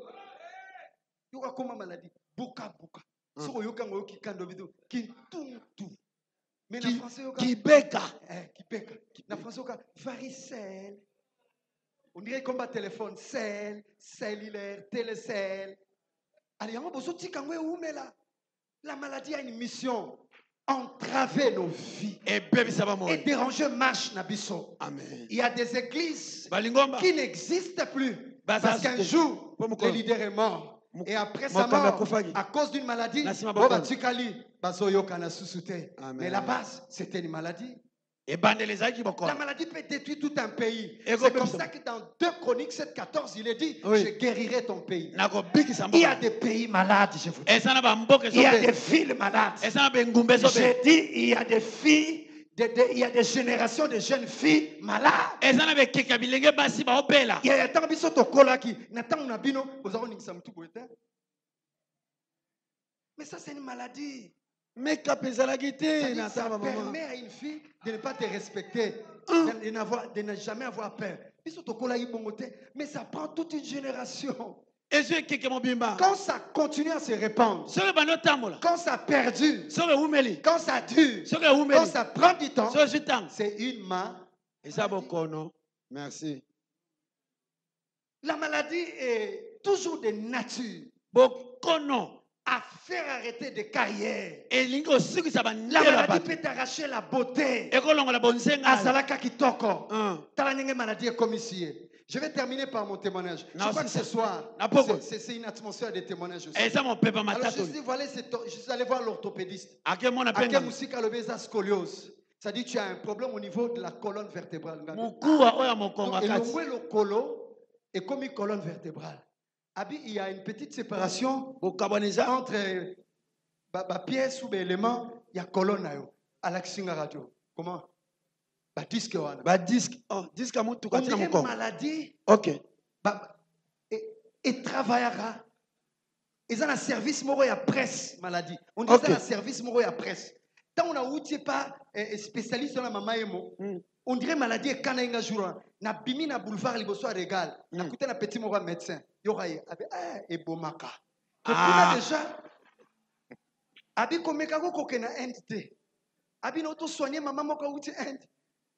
Speaker 2: Yoka koma maladie. Buka. So yoka ngo kikando bidu. Kintuntu. Mais na français yoka.
Speaker 3: Kibeka.
Speaker 2: Kibeka. Na français yoka varicelle. On dirait comme un téléphone, cellulaire, télécell. Allez, on va la maladie a une mission. Entraver nos vies. Et déranger marche nabiso.
Speaker 3: Amen.
Speaker 2: Il y a des églises qui n'existent plus. Parce qu'un jour, le leader est mort. Et après sa mort, à cause d'une maladie, mais la base, c'était une maladie. La maladie peut détruire tout un pays. C'est comme ça que dans 2 Chroniques 7:14, il est dit, je guérirai ton pays. Il y a des pays malades, je vous dis. Il y a des villes malades. J'ai dit, il y a des filles, il y a des générations de jeunes filles malades. Il y a tant de mais ça, c'est une maladie.
Speaker 3: Mais ça
Speaker 2: permet à une fille de ne pas te respecter, de ne jamais avoir peur. Mais ça prend toute une génération. Quand ça continue à se répandre, quand ça perdure, quand ça dure, quand ça prend du temps, c'est une maladie.
Speaker 3: Merci.
Speaker 2: La maladie est toujours de nature à faire arrêter des carrières. La maladie peut t'arracher la beauté. Azalaka kitoko. Talanenge maladie est comme ici. Je vais terminer par mon témoignage. Je crois que ce soir, c'est une atmosphère de témoignage aussi. Alors je suis allé voir l'orthopédiste. Musique à scoliose. Ça dit que tu as un problème au niveau de la colonne vertébrale. Et le colo est comme une colonne vertébrale. Il y a une petite séparation entre pièce ou l'élément, il y a colonne à l'action radio. Comment? Disque.
Speaker 3: Disque. Oh, disque à mon tout.
Speaker 2: On dirait maladie.
Speaker 3: Ok.
Speaker 2: Et travaillera. Ils ont un service moro à presse maladie. On dirait un service moro à presse. Tant on a outil pas spécialiste dans la maman emo. On dirait maladie et quand un jour na bimi na boulevard liboso régal. Na coûté na petit moro médecin. Yoraye et bomaka. Pourquoi déjà abi komeka ko kokena NT. Abi noto soigner maman moko outil end.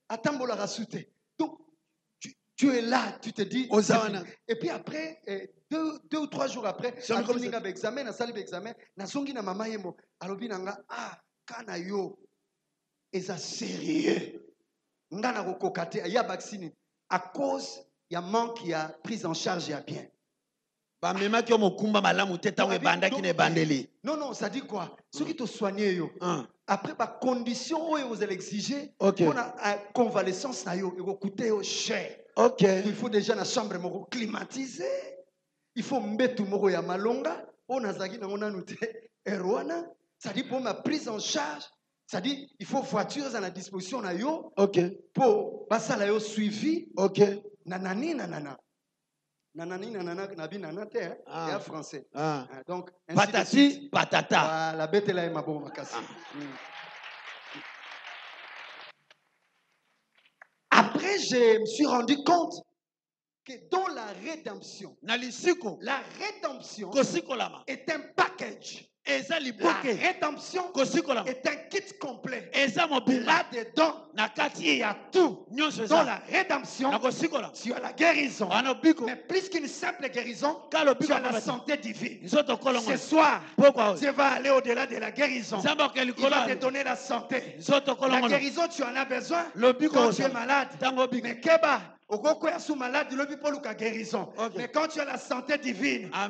Speaker 2: Atambola rasute. Donc tu es là, tu te dis. Et puis après 2 ou 3 jours après, na examen, na salle d'examen, na songi na maman yemo. Alobi nanga kana yo eza sérieux. Ngana ko kokate ya vaccine à cause ya manque ya prise en charge ya bien. Non, ça dit quoi? Ceux qui te soignent, après, condition où vous allez exiger, pour la convalescence, ça va coûter cher. Il faut déjà la chambre climatisée. Il faut mettre tout ya malonga. On a zagi na ona noté erwana. Ça dit pour ma prise en charge. Ça dit il faut voitures à la disposition na yo. Pour basa la yo suivi. Nanani nanana. Nanani nanana nabi nanate et français. Donc
Speaker 3: patati patata.
Speaker 2: La bête là est ma bonne makasi. Après je me suis rendu compte que dans la rédemption est un package. La rédemption est un kit complet. Là-dedans, il y a tout. Dans la rédemption, tu as la guérison. Mais plus qu'une simple guérison, tu as la santé divine. Ce soir, tu vas aller au-delà de la guérison. Il va te donner la santé. La guérison, tu en as besoin quand tu es malade. Mais Keba, malade, guérison. Mais quand tu as la santé divine, là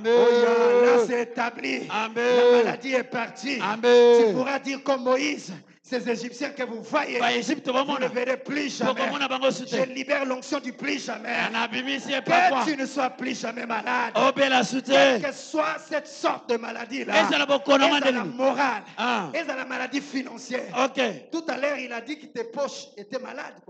Speaker 2: c'est établi. La maladie est partie. Tu pourras dire comme Moïse, ces Égyptiens que vous voyez, vous ne verrez plus jamais. Je libère l'onction du plus jamais. Que tu ne sois plus jamais malade. Quelle que soit cette sorte de maladie-là, est-ce la morale, est-ce la maladie financière. Tout à l'heure, il a dit que tes poches étaient malades.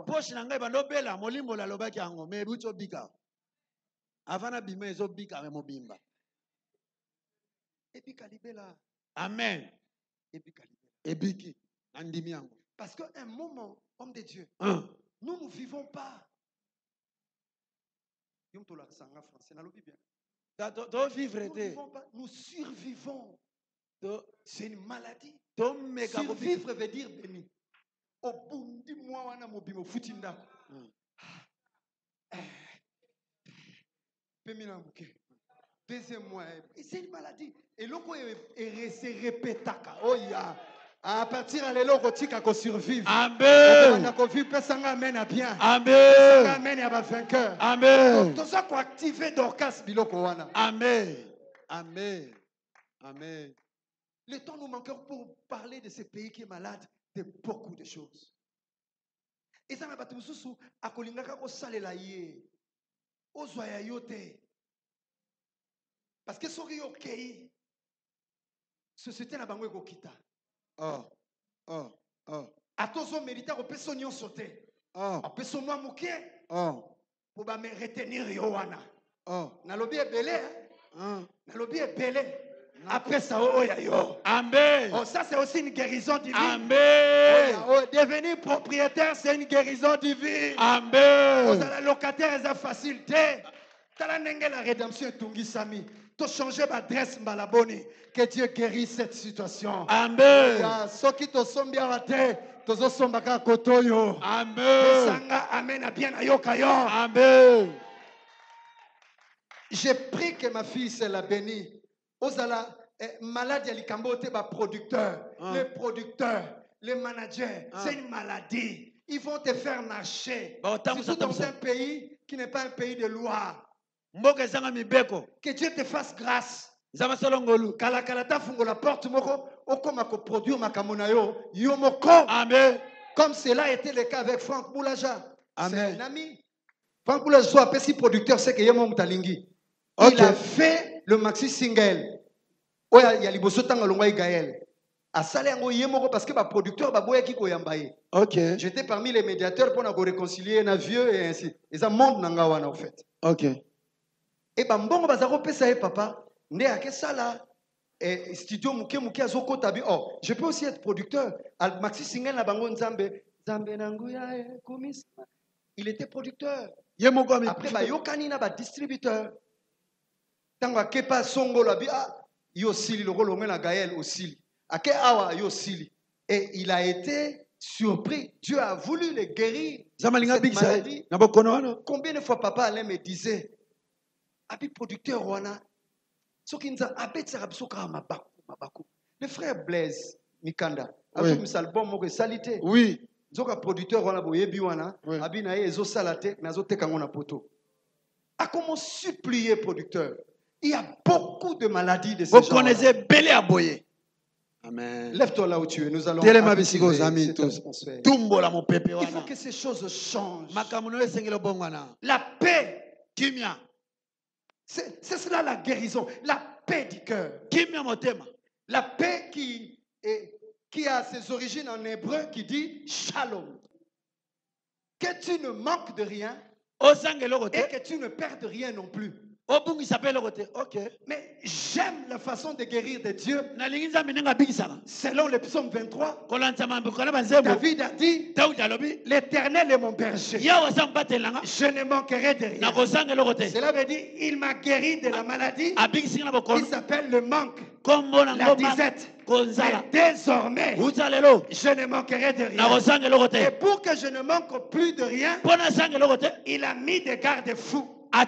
Speaker 3: Amen.
Speaker 2: Parce qu'à un moment, homme de Dieu, nous ne vivons pas. Nous ne vivons pas, nous survivons. C'est une maladie. Survivre veut dire béni. Deuxième mois, c'est une maladie. Et l'eau se répète. Oh ya. À partir de là, on survivre.
Speaker 3: Amen.
Speaker 2: Amen. Amen. Vainqueur.
Speaker 3: Amen.
Speaker 2: Tout ça pour activer Dorcas biloko wana.
Speaker 3: Amen. Amen. Amen.
Speaker 2: Le temps nous manque pour parler de ce pays qui est malade de beaucoup de choses. Et ça n'a pas tout sous à kolingaka ko salela ye. Ozwaya yote. Parce que soki okei société na bango ekokita. Atozo mérita opeso nyonso te. Opeso mwa muke. Po ba me retenir yo wana. Nalobi ebele. Nalobi ebele. Après ça, yo.
Speaker 3: Amen.
Speaker 2: Ça, c'est aussi une guérison divine.
Speaker 3: Amen.
Speaker 2: Devenir propriétaire, c'est une guérison divine.
Speaker 3: Amen.
Speaker 2: Vous allez locataire, c'est facile. La rédemption est tungisami. Tu changer d'adresse malaboni. Que Dieu guérisse cette situation.
Speaker 3: Amen.
Speaker 2: Ceux qui te sont bien ratés, tu sont bien kotoyo.
Speaker 3: Amen.
Speaker 2: Amen. Bien ayokayo.
Speaker 3: Amen.
Speaker 2: J'ai pris que ma fille, c'est la bénie. Ozala maladie à l'ikambo te ba producteur, les producteurs, les managers, c'est une maladie. Ils vont te faire marcher. Surtout dans un pays qui n'est pas un pays de loi. Que Dieu te fasse grâce. Kalakalata fungo la porte moko okoma ko produire makamona yo yomoko. Amen. Comme cela était le cas avec Franck Boulaja. Amen. C'est un ami. Franck Boulaja soit petit producteur, c'est que yemo mutalingi. Il a fait le maxi single. Oya ya liboso tanga longwa Gaël. A salé yango yemoko parce que ba producteur ba boya ki ko yambaye. OK. J'étais parmi les médiateurs pour na ko réconcilier na vieux et ainsi. Et ça monde nanga wana en fait. OK. Et ba mbongo bazako pesa e papa. Né à Kessala, studio Muke Muke Azoko Tabi. Oh, je peux aussi être producteur. Al Maxi Single na bango Nzambe. Nzambe nanguya kumis. Il était producteur. Après, ba yokani na ba distributeur. Tango kepa songo la bi yo sili le rôle na Gaël aussi. Ake awa yo sili. Et il a été surpris. Dieu a voulu le guérir. Cette maladie. Combien de fois papa Alain me disait, abi producteur wana. Le frère Blaise Mikanda a fait un album qui salité. Oui. Zoka producteur wana boyebi wana abi na ezo salate na zo tekango na poto. A comment supplier producteur? Il y a beaucoup de maladies de ce genre. Vous connaissez belé à boyer. Amen. Lève-toi là où tu es. Nous allons amis tous. Il faut que ces choses changent. La paix. Kimia. C'est cela la guérison, la paix du cœur. La paix qui a ses origines en hébreu qui dit shalom. Que tu ne manques de rien et que tu ne perdes rien non plus. Mais j'aime la façon de guérir de Dieu. Selon le psaume 23, David a dit, l'Éternel est mon berger. Je ne manquerai de rien. Cela veut dire, il m'a guéri de la maladie qui s'appelle le manque, la disette. Et désormais, je ne manquerai de rien. Et pour que je ne manque plus de rien, il a mis des garde-fous. Il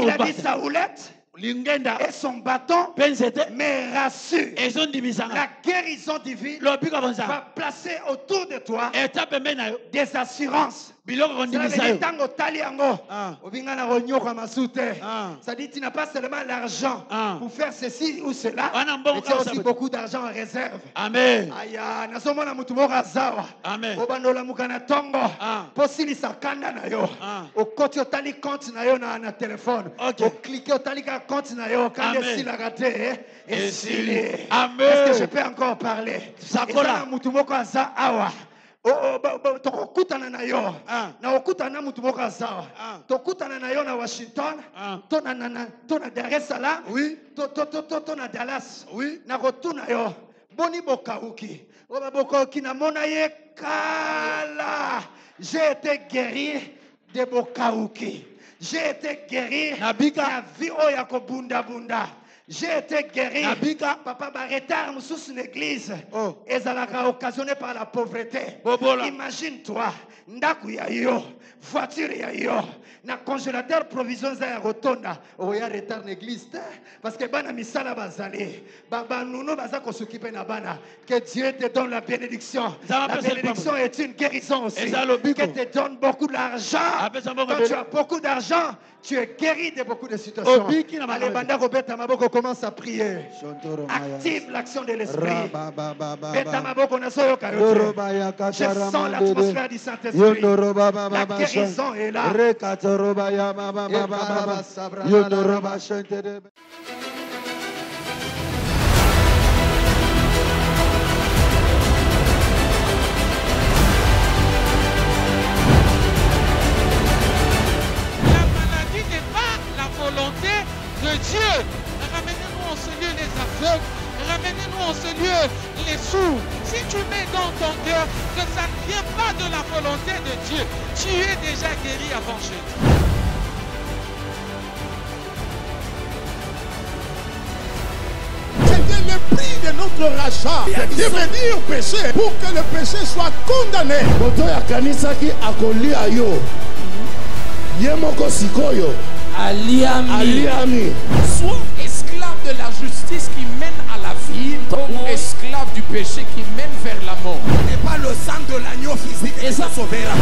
Speaker 2: a dit Saoulette et son bâton me rassure. La guérison divine va placer autour de toi des assurances. Ça dit tu n'as pas seulement l'argent pour faire ceci ou cela, mais tu as aussi beaucoup d'argent en réserve. Amen. Amen. Téléphone. Au cliquer au talika compte na yo quand si la raté et si est-ce que je peux encore parler? Sakola mutumoko aza awa. Tokutana na yo na okutana mutumoko aza. Tokutana na yo na Washington, tona Dar es Salaam, oui, tona Dallas, oui, na rotuna yo. Boni bokauki. Oba bokoki na mona ye kala. J'ai été guéri de bokauki. J'ai été guéri. La vie oyako bunda bunda. J'ai été guéri. Papa Baretar sous une église. Et ça l'a occasionné par la pauvreté. Imagine-toi. Ndaku ya yo. Voiture ya yo. Na congélateur provision za rotonda. Oya retard l'église. Parce que bana misala bazali. Baba nuno bazako s'occuper na bana. Que Dieu te donne la bénédiction. La bénédiction est une guérison aussi. Que te donne beaucoup d'argent. Quand tu as beaucoup d'argent, tu es guéri de beaucoup de situations. Allez, banda Robert Maboko commence à prier. Active l'action de l'esprit. Je sens l'atmosphère du Saint-Esprit. La guérison est là.
Speaker 1: Volonté de Dieu. Ramenez-nous en ce lieu les aveugles. Ramenez-nous en ce lieu les sourds. Si tu mets dans ton cœur que ça ne vient pas de la volonté de Dieu, tu es déjà guéri avant chez Dieu.
Speaker 6: C'était le prix de notre rachat de venir au péché pour que le péché soit condamné. Yemoko sikoyo. Aliami. Sois esclave de la
Speaker 4: justice qui mène à la vie ou esclave du péché qui mène vers la mort.
Speaker 6: Ce n'est pas le sang de l'agneau physique qui te sauvera.